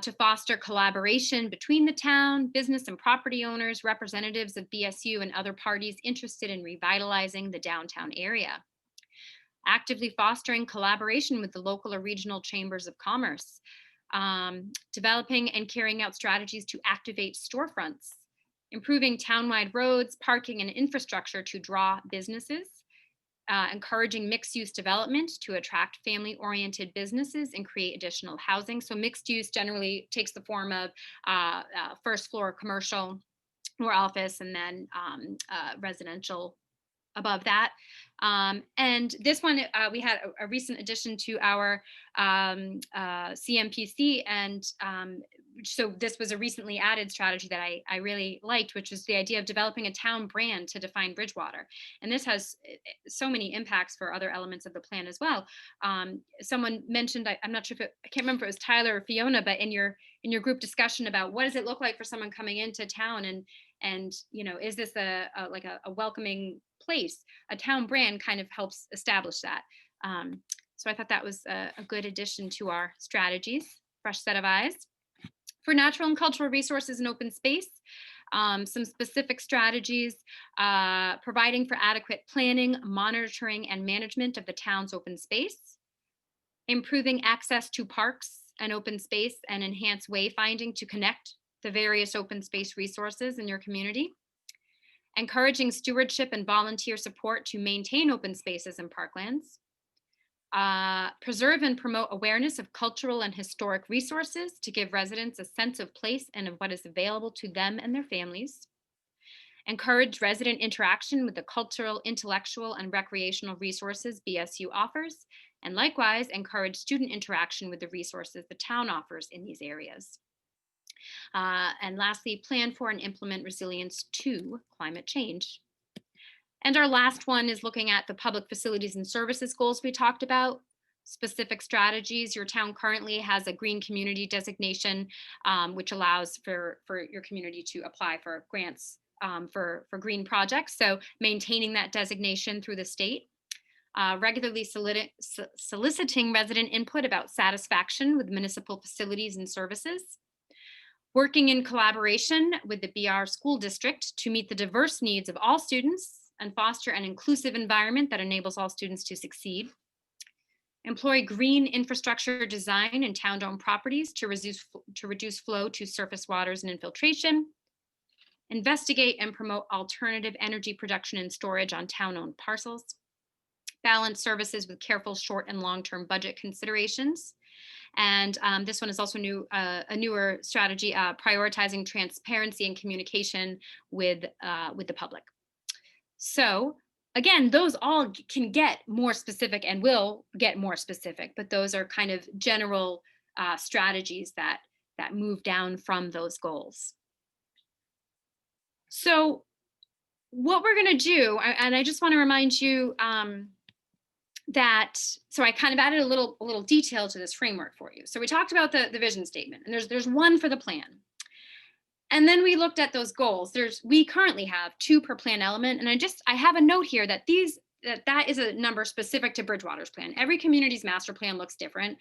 to foster collaboration between the town, business and property owners, representatives of BSU, and other parties interested in revitalizing the downtown area. Actively fostering collaboration with the local or regional chambers of commerce, developing and carrying out strategies to activate storefronts, improving townwide roads, parking, and infrastructure to draw businesses, encouraging mixed-use development to attract family-oriented businesses and create additional housing. So mixed use generally takes the form of first floor commercial or office, and then residential above that. And this one, we had a recent addition to our CMPC, and so this was a recently added strategy that I really liked, which was the idea of developing a town brand to define Bridgewater. And this has so many impacts for other elements of the plan as well. Someone mentioned, I'm not sure if I can't remember if it was Tyler or Fiona, but in your group discussion about what does it look like for someone coming into town, and you know, is this a welcoming place? A town brand kind of helps establish that. So I thought that was a good addition to our strategies. Fresh set of eyes. For natural and cultural resources and open space, some specific strategies, providing for adequate planning, monitoring, and management of the town's open space, improving access to parks and open space and enhance wayfinding to connect the various open space resources in your community, encouraging stewardship and volunteer support to maintain open spaces and parklands, preserve and promote awareness of cultural and historic resources to give residents a sense of place and of what is available to them and their families, encourage resident interaction with the cultural, intellectual, and recreational resources BSU offers, and likewise encourage student interaction with the resources the town offers in these areas. And lastly, plan for and implement resilience to climate change. And our last one is looking at the public facilities and services goals we talked about, specific strategies. Your town currently has a green community designation, which allows for your community to apply for grants for green projects. So maintaining that designation through the state. Regularly soliciting resident input about satisfaction with municipal facilities and services. Working in collaboration with the BR School District to meet the diverse needs of all students and foster an inclusive environment that enables all students to succeed. Employ green infrastructure design in town-owned properties to reduce flow to surface waters and infiltration. Investigate and promote alternative energy production and storage on town-owned parcels. Balance services with careful short and long-term budget considerations. And this one is also a newer strategy, prioritizing transparency and communication with the public. So again, those all can get more specific and will get more specific, but those are kind of general strategies that move down from those goals. So what we're going to do, and I just want to remind you so I kind of added a little detail to this framework for you. So we talked about the vision statement, and there's one for the plan. And then we looked at those goals. We currently have 2 per plan element. And I have a note here that that is a number specific to Bridgewater's plan. Every community's master plan looks different.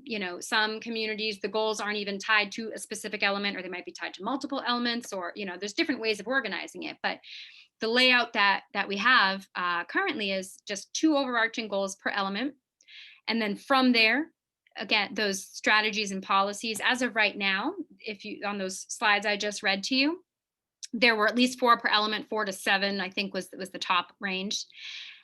You know, some communities, the goals aren't even tied to a specific element, or they might be tied to multiple elements, or, you know, there's different ways of organizing it. But the layout that we have currently is just 2 overarching goals per element. And then from there, again, those strategies and policies, as of right now, on those slides I just read to you, there were at least 4 per element. 4 to 7, I think, was the top range.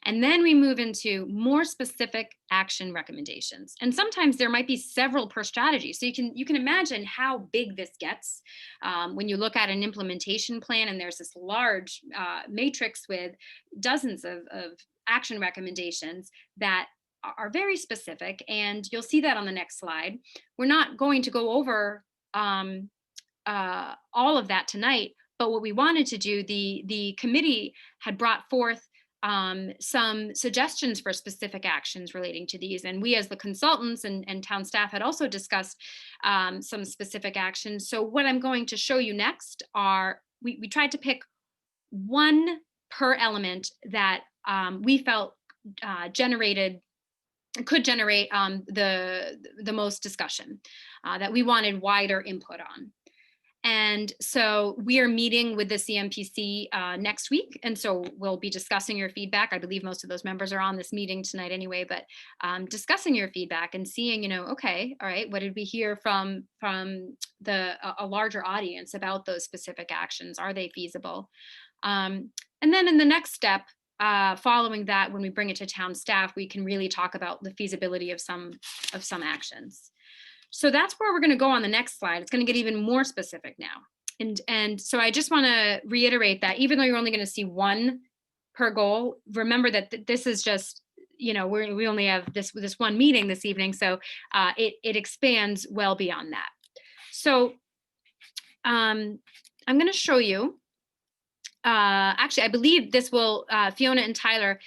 And then we move into more specific action recommendations. And sometimes there might be several per strategy. So you can imagine how big this gets when you look at an implementation plan, and there's this large matrix with dozens of action recommendations that are very specific. And you'll see that on the next slide. We're not going to go over all of that tonight, but what we wanted to do, the committee had brought forth some suggestions for specific actions relating to these. And we, as the consultants and town staff, had also discussed some specific actions. So what I'm going to show you next are, we tried to pick 1 per element that we felt could generate the most discussion, that we wanted wider input on. And so we are meeting with the CMPC next week. And so we'll be discussing your feedback. I believe most of those members are on this meeting tonight anyway, but discussing your feedback and seeing, you know, okay, all right, what did we hear from a larger audience about those specific actions? Are they feasible? And then in the next step, following that, when we bring it to town staff, we can really talk about the feasibility of some actions. So that's where we're going to go on the next slide. It's going to get even more specific now. And so I just want to reiterate that even though you're only going to see 1 per goal. Remember that this is just, we only have this one meeting this evening, so it expands well beyond that. So I'm going to show you. Actually, I believe this will, Fiona and Tyler,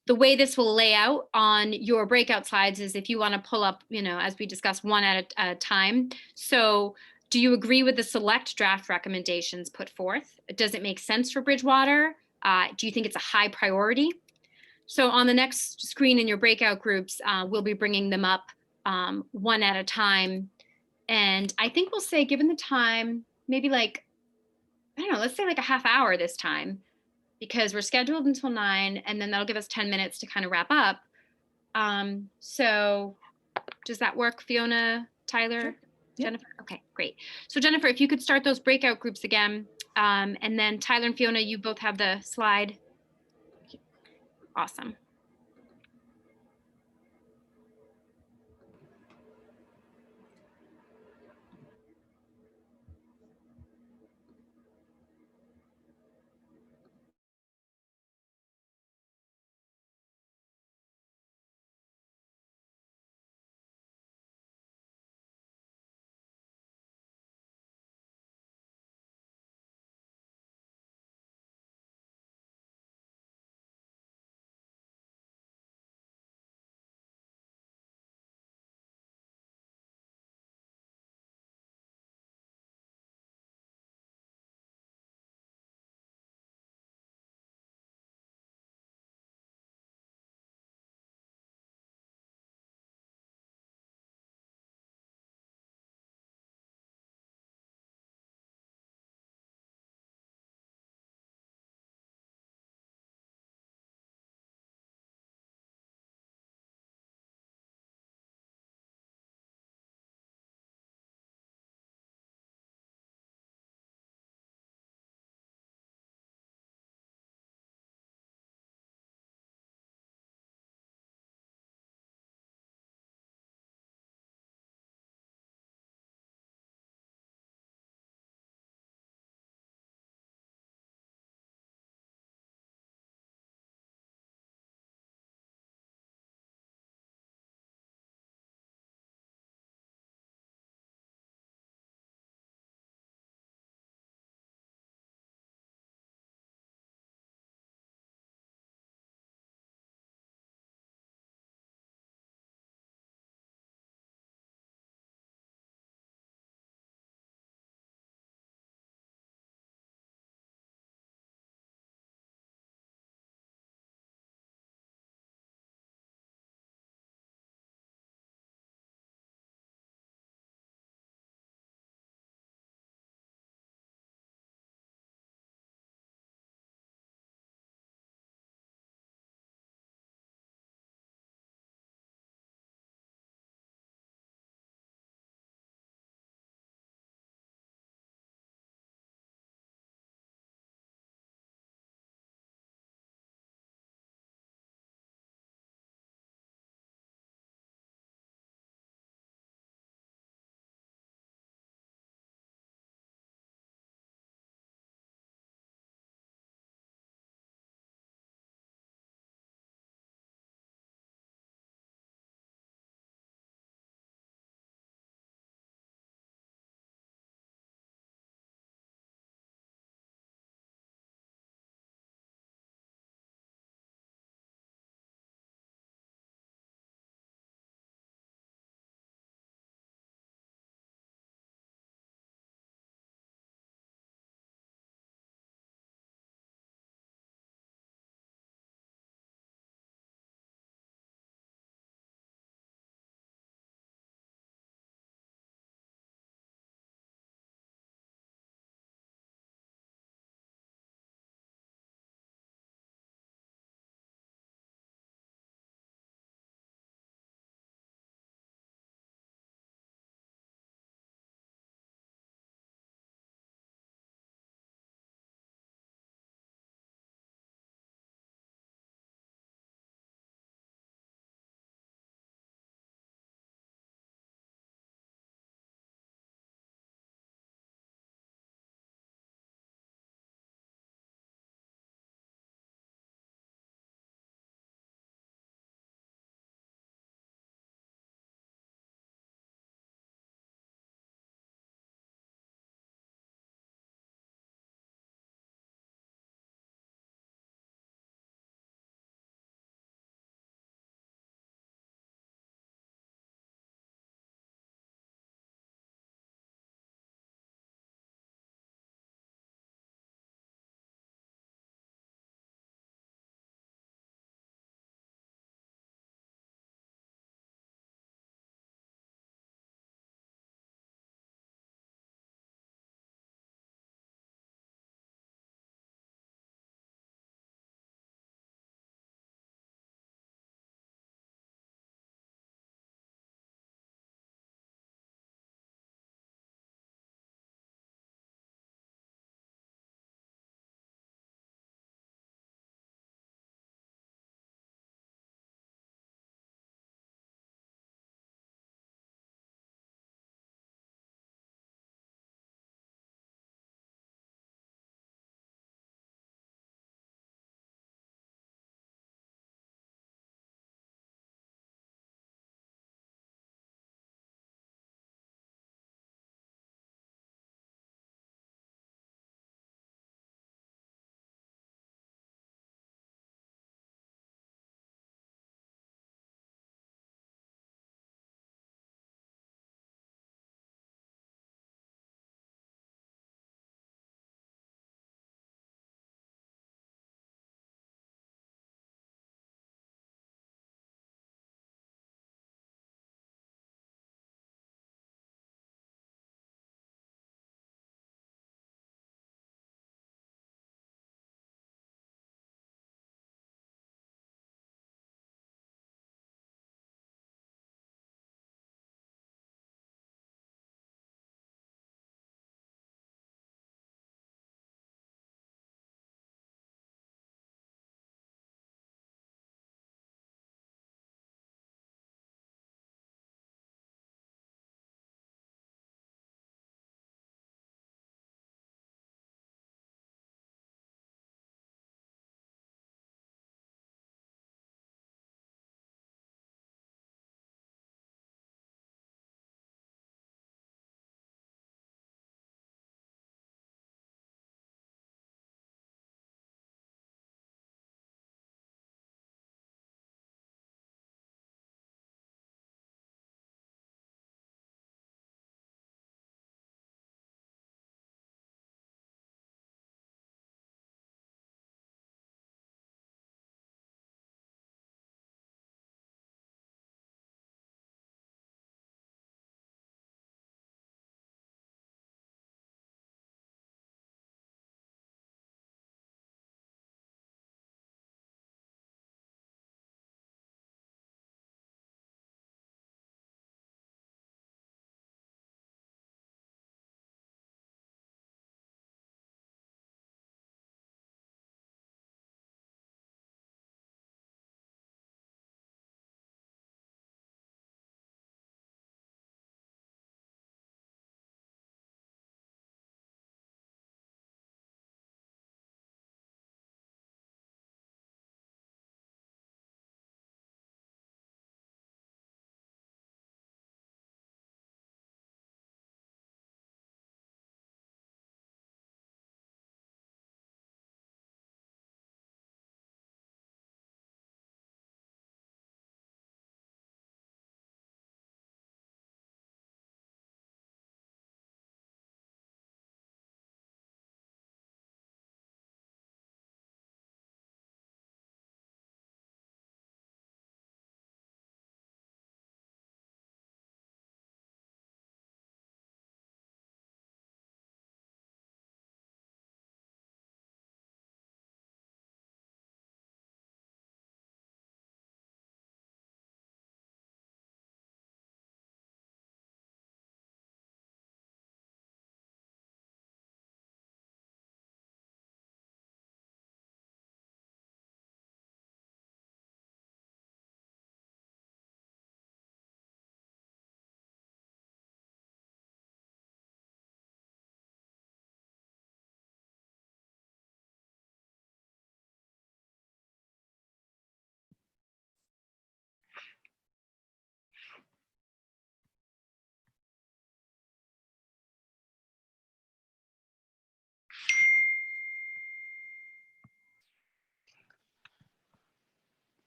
the way this will lay out on your breakout slides is if you want to pull up, as we discussed, one at a time. So do you agree with the select draft recommendations put forth? Does it make sense for Bridgewater? Do you think it's a high priority? So on the next screen in your breakout groups, we'll be bringing them up one at a time. And I think we'll say, given the time, maybe like, I don't know, let's say like a half hour this time, because we're scheduled until 9, and then that'll give us 10 minutes to kind of wrap up. So does that work, Fiona, Tyler, Sure. Yeah. Jennifer? Okay, great. So Jennifer, if you could start those breakout groups again, and then Tyler and Fiona, you both have the slide. Awesome.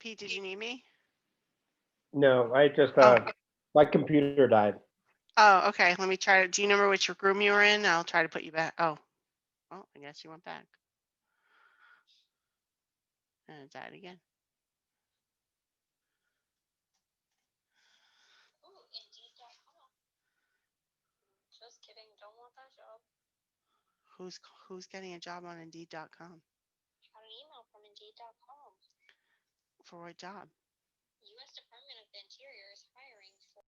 Pete, did you need me? No, I just, Oh. my computer died. Oh, okay. Let me try to. Do you remember which room you were in? I'll try to put you back. Oh, well, I guess you went back. And it died again. Just kidding. Don't want that job. Who's getting a job on Indeed.com? I got an email from Indeed.com. For what job? U.S. Department of the Interior is hiring for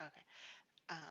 Okay. Um,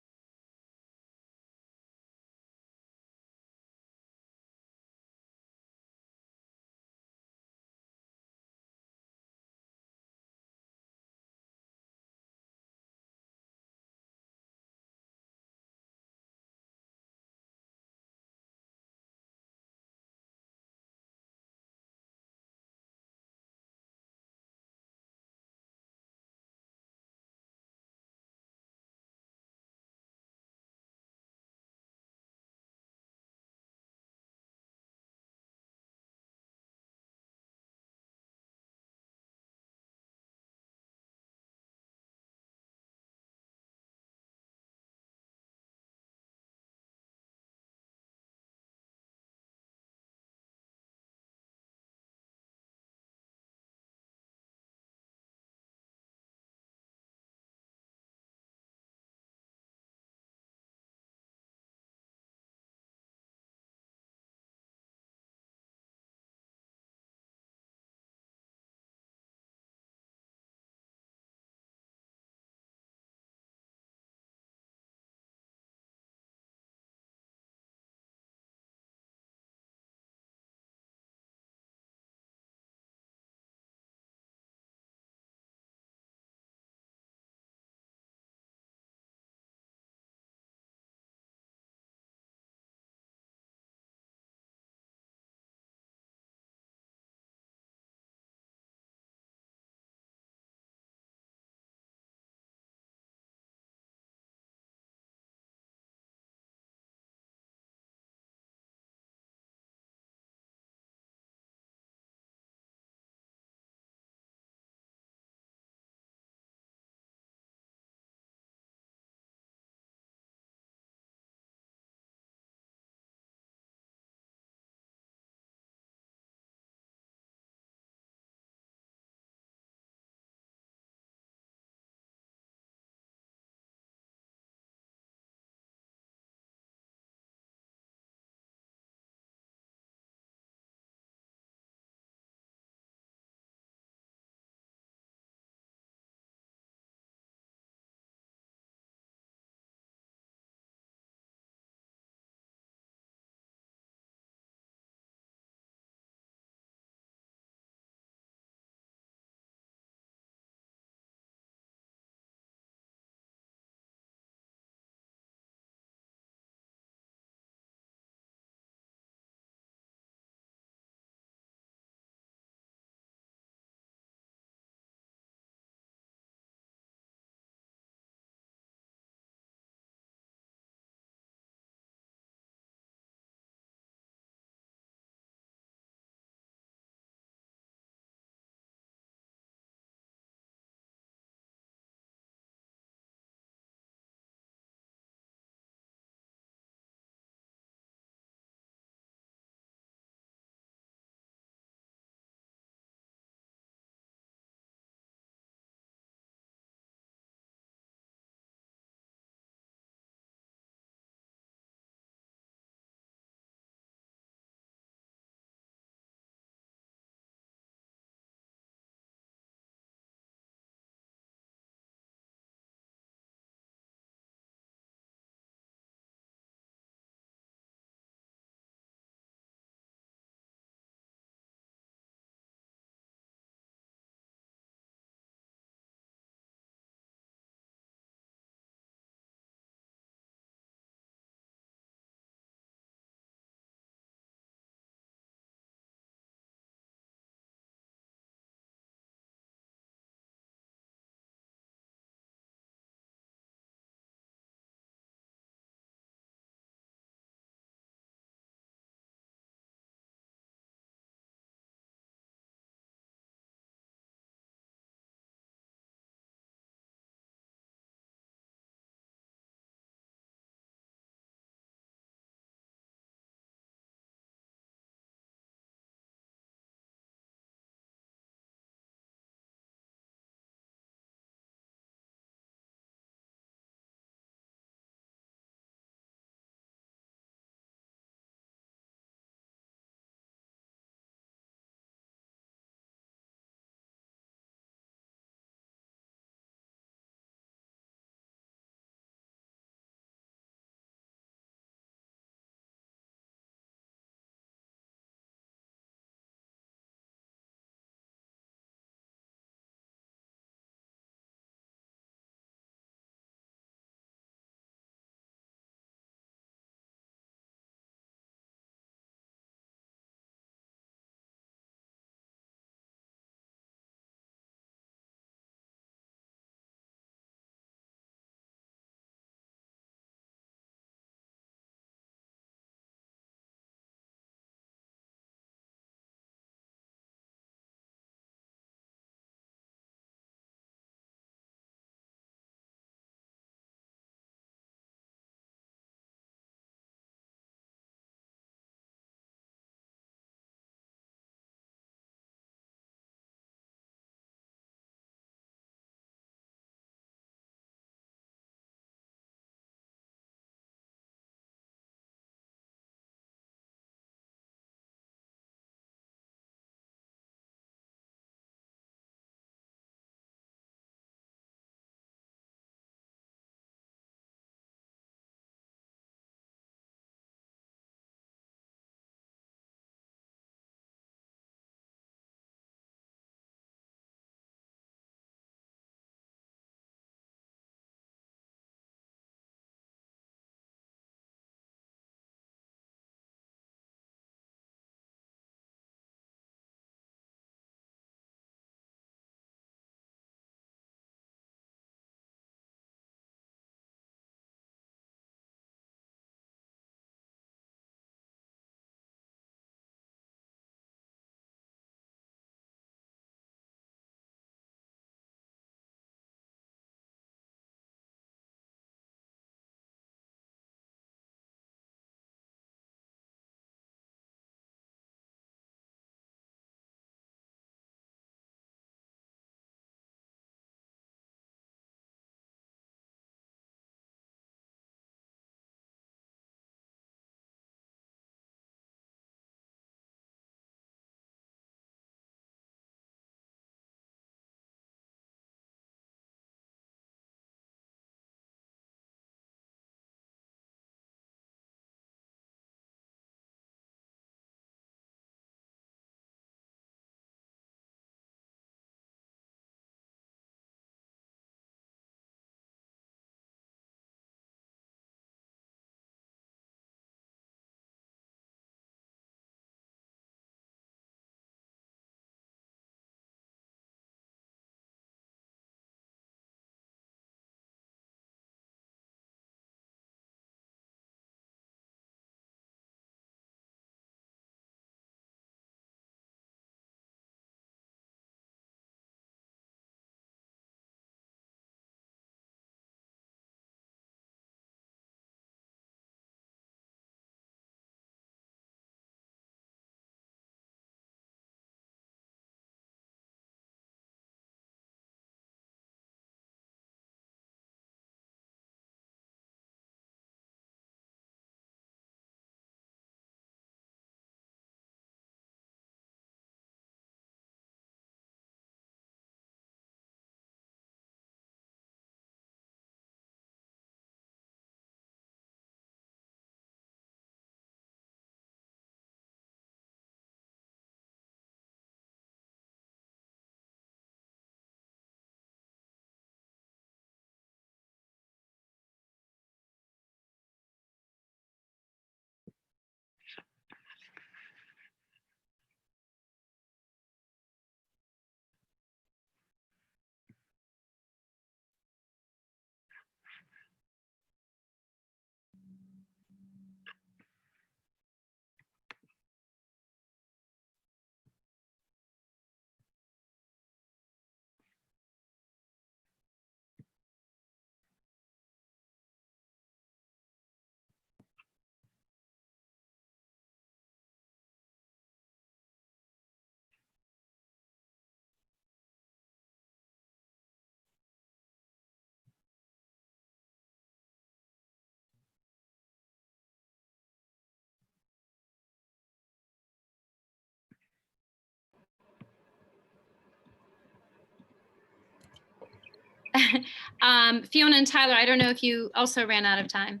Fiona and Tyler, I don't know if you also ran out of time.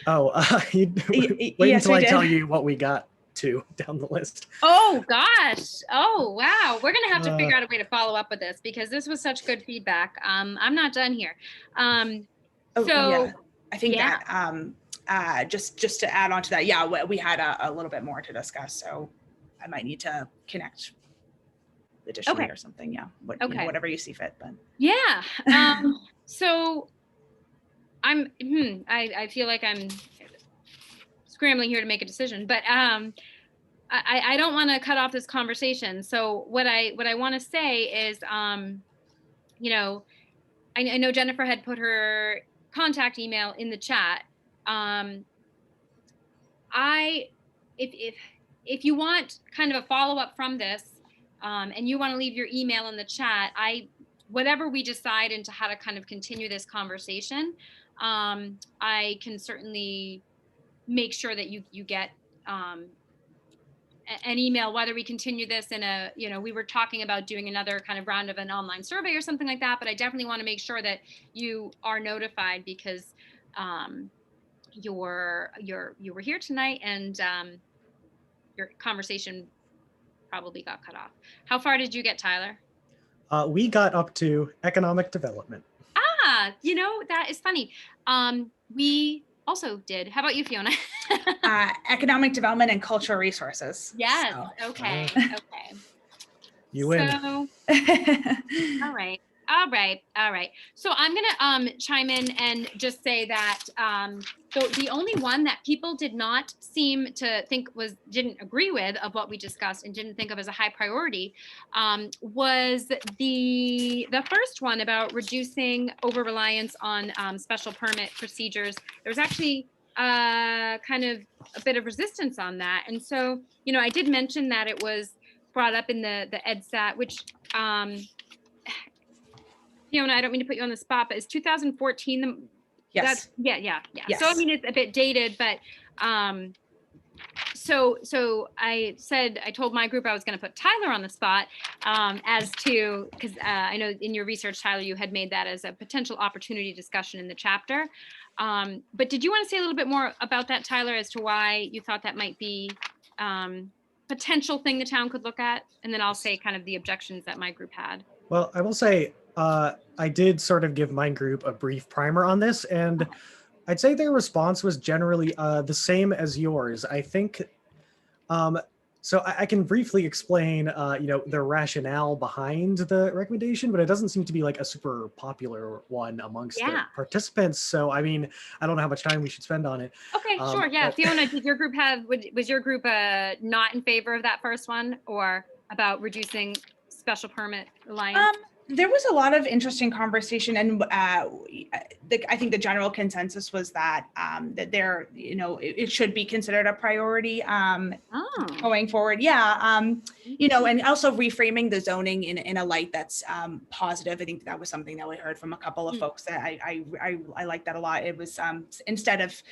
Oh, wait yes, until we I tell did. you what we got to down the list. Oh gosh. Oh wow. We're gonna have to figure out a way to follow up with this because this was such good feedback. I'm not done here. Oh, So yeah. I think yeah. that just to add on to that, yeah, we had a little bit more to discuss, so I might need to connect additionally Okay. or something. Yeah, Okay. whatever you see fit. But Yeah. So I feel like I'm scrambling here to make a decision, but I don't want to cut off this conversation. So what I want to say is, you know, I know Jennifer had put her contact email in the chat. If you want kind of a follow up from this, and you want to leave your email in the chat, whatever we decide into how to kind of continue this conversation, I can certainly make sure that you get an email, whether we continue this in a, we were talking about doing another kind of round of an online survey or something like that, but I definitely want to make sure that you are notified because you were here tonight, and your conversation probably got cut off. How far did you get, Tyler? We got up to economic development. That is funny. We also did. How about you, Fiona? Economic development and cultural resources. Yes. So. Okay. You win. So, all right. So I'm gonna chime in and just say that the only one that people did not seem to think didn't agree with of what we discussed and didn't think of as a high priority was the first one about reducing over-reliance on special permit procedures. There was actually kind of a bit of resistance on that, and so I did mention that it was brought up in the EdSat, which Fiona, I don't mean to put you on the spot, but is 2014 Yes. Yeah. Yes. So I mean, it's a bit dated, but so I told my group I was going to put Tyler on the spot as to, because I know in your research, Tyler, you had made that as a potential opportunity discussion in the chapter. But did you want to say a little bit more about that, Tyler, as to why you thought that might be potential thing the town could look at? And then I'll say kind of the objections that my group had. Well, I will say I did sort of give my group a brief primer on this, and I'd say their response was generally the same as yours. I think, so I can briefly explain, the rationale behind the recommendation, but it doesn't seem to be like a super popular one amongst the participants. So, I mean, I don't know how much time we should spend on it. Okay, sure. Yeah. Fiona, did your group was your group not in favor of that first one, or about reducing special permit reliance? There was a lot of interesting conversation, and I think the general consensus was that that there, it should be considered a priority going forward. Yeah, and also reframing the zoning in a light that's positive. I think that was something that we heard from a couple of folks that I like that a lot. It was instead of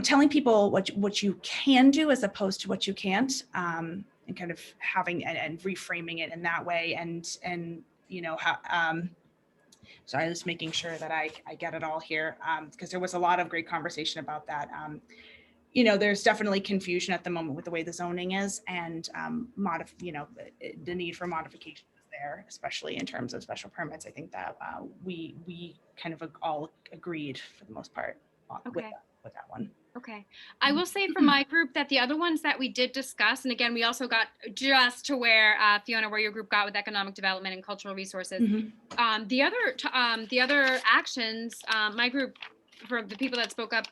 telling people what you can do as opposed to what you can't, and kind of having and reframing it in that way, and sorry, I was making sure that I get it all here, because there was a lot of great conversation about that. There's definitely confusion at the moment with the way the zoning is, and the need for modification is there, especially in terms of special permits. I think that we kind of all agreed for the most part with that one. Okay. I will say for my group that the other ones that we did discuss, and again, we also got just to where Fiona, where your group got with economic development and cultural resources. The other actions, my group, for the people that spoke up,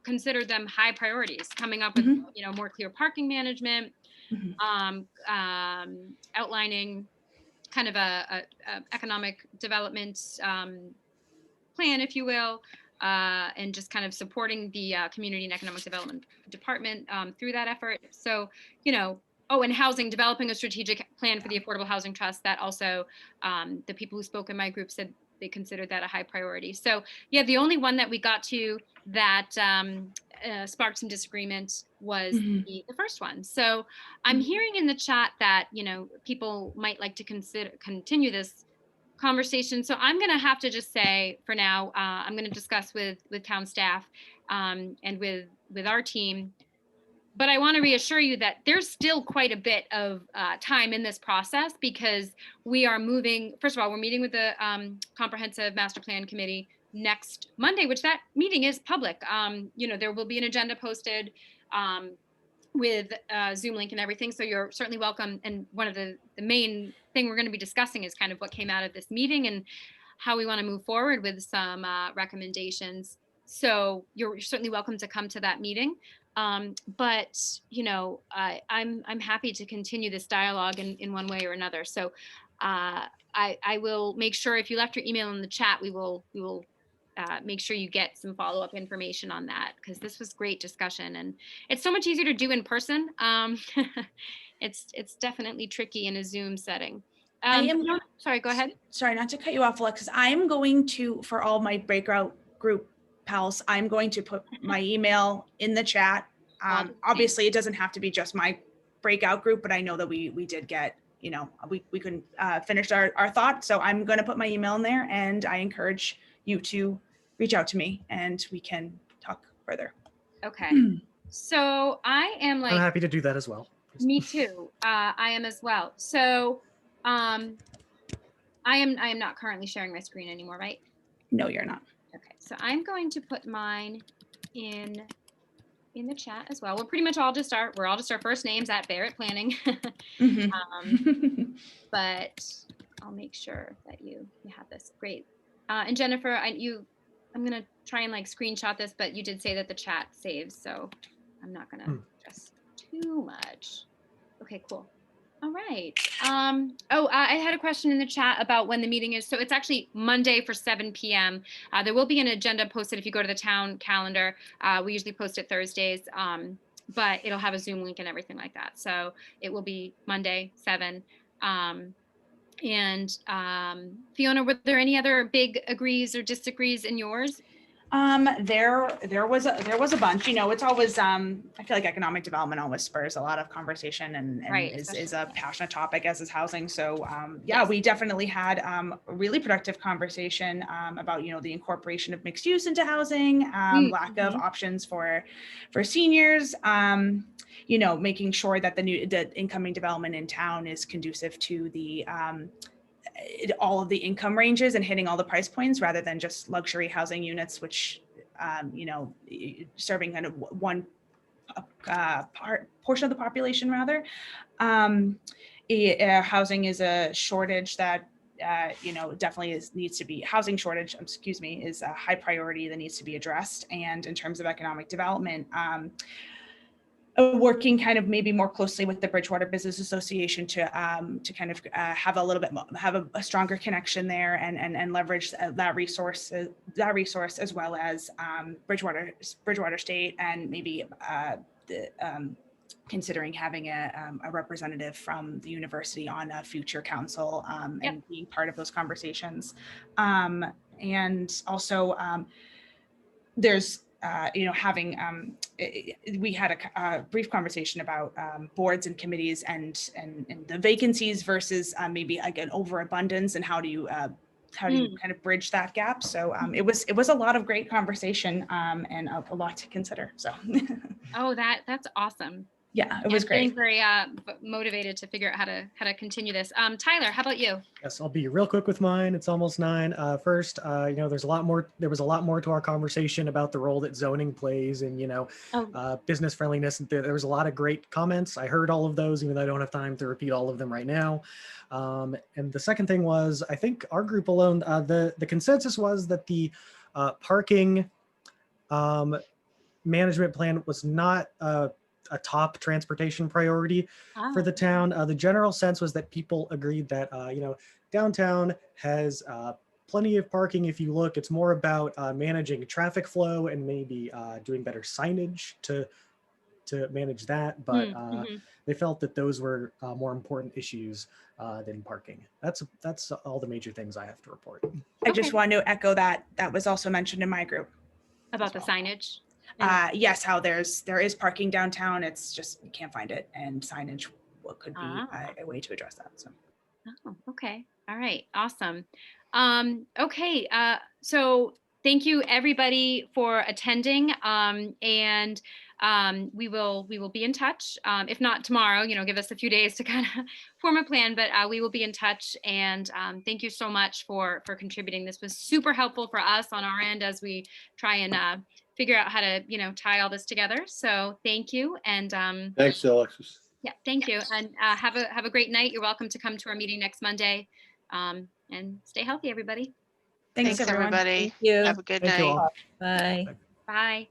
considered them high priorities, coming up with more clear parking management, outlining kind of a economic development plan, if you will. And just kind of supporting the community and economic development department through that effort. So, and housing, developing a strategic plan for the Affordable Housing Trust. That also, the people who spoke in my group said they considered that a high priority. So, yeah, the only one that we got to that sparked some disagreement was the first one. So, I'm hearing in the chat that people might like to continue this conversation. So I'm going to have to just say for now, I'm going to discuss with town staff and with our team. But I want to reassure you that there's still quite a bit of time in this process because we are moving. First of all, we're meeting with the Comprehensive Master Plan Committee next Monday, which that meeting is public. There will be an agenda posted with Zoom link and everything. So you're certainly welcome. And one of the main thing we're going to be discussing is kind of what came out of this meeting and how we want to move forward with some recommendations. So you're certainly welcome to come to that meeting. But I'm happy to continue this dialogue in one way or another. So I will make sure if you left your email in the chat, we will make sure you get some follow-up information on that because this was great discussion and it's so much easier to do in person. It's definitely tricky in a Zoom setting. Sorry, go ahead. Sorry, not to cut you off, Alexis. I'm going to, for all my breakout group pals, I'm going to put my email in the chat. Obviously, it doesn't have to be just my breakout group, but I know that we did get, we couldn't finish our thought. So I'm going to put my email in there and I encourage you to reach out to me and we can talk further. Okay. So I am I'm happy to do that as well. Me too. I am as well. So I am not currently sharing my screen anymore, right? No, you're not. Okay. So I'm going to put mine in the chat as well. We're pretty much all just our first names at Barrett Planning. But I'll make sure that you have this. Great. And Jennifer, I'm gonna try and screenshot this, but you did say that the chat saves, so I'm not gonna stress too much. Okay, cool. All right. I had a question in the chat about when the meeting is. So it's actually Monday for 7 p.m. There will be an agenda posted if you go to the town calendar. We usually post it Thursdays, but it'll have a Zoom link and everything like that. So it will be Monday, 7. Fiona, were there any other big agrees or disagrees in yours? There was a bunch. It's always I feel like economic development always spurs a lot of conversation and right, is a passionate topic, as is housing. So Yes. We definitely had a really productive conversation about the incorporation of mixed use into housing, lack of options for seniors, making sure that the incoming development in town is conducive to the all of the income ranges and hitting all the price points rather than just luxury housing units, which, serving kind of one portion of the population rather. Housing is a shortage that, definitely needs to be, housing shortage, is a high priority that needs to be addressed. And in terms of economic development, working kind of maybe more closely with the Bridgewater Business Association to kind of have a stronger connection there and leverage that resource as well as Bridgewater State and maybe considering having a representative from the university on a future council and being part of those conversations. And also there's having we had a brief conversation about boards and committees and the vacancies versus maybe like an overabundance and how do you kind of bridge that gap. So it was a lot of great conversation and a lot to consider. So oh, that's awesome. Yeah, it was great. Very motivated to figure out how to continue this. Tyler, how about you? Yes, I'll be real quick with mine. It's almost 9. First, there was a lot more to our conversation about the role that zoning plays and, business friendliness. There was a lot of great comments. I heard all of those, even though I don't have time to repeat all of them right now. And the second thing was, I think our group alone, the consensus was that the parking management plan was not a top transportation priority for the town. The general sense was that people agreed that, downtown has plenty of parking. If you look, it's more about managing traffic flow and maybe doing better signage to manage that. But they felt that those were more important issues than parking. That's all the major things I have to report. I just want to echo that. That was also mentioned in my group. About the signage? Yes, how there is parking downtown. It's just you can't find it, and signage could be a way to address that. So. Oh, okay. All right, awesome. Okay, so thank you everybody for attending, and we will be in touch. If not tomorrow, give us a few days to kind of form a plan, but we will be in touch. And thank you so much for contributing. This was super helpful for us on our end as we try and figure out how to tie all this together. So thank you, and Thanks, Alexis. yeah, thank you, and have a great night. You're welcome to come to our meeting next Monday, and stay healthy, everybody. Thanks, everyone. everybody. Thank you. Have a good Thank you night. all. Bye. Bye.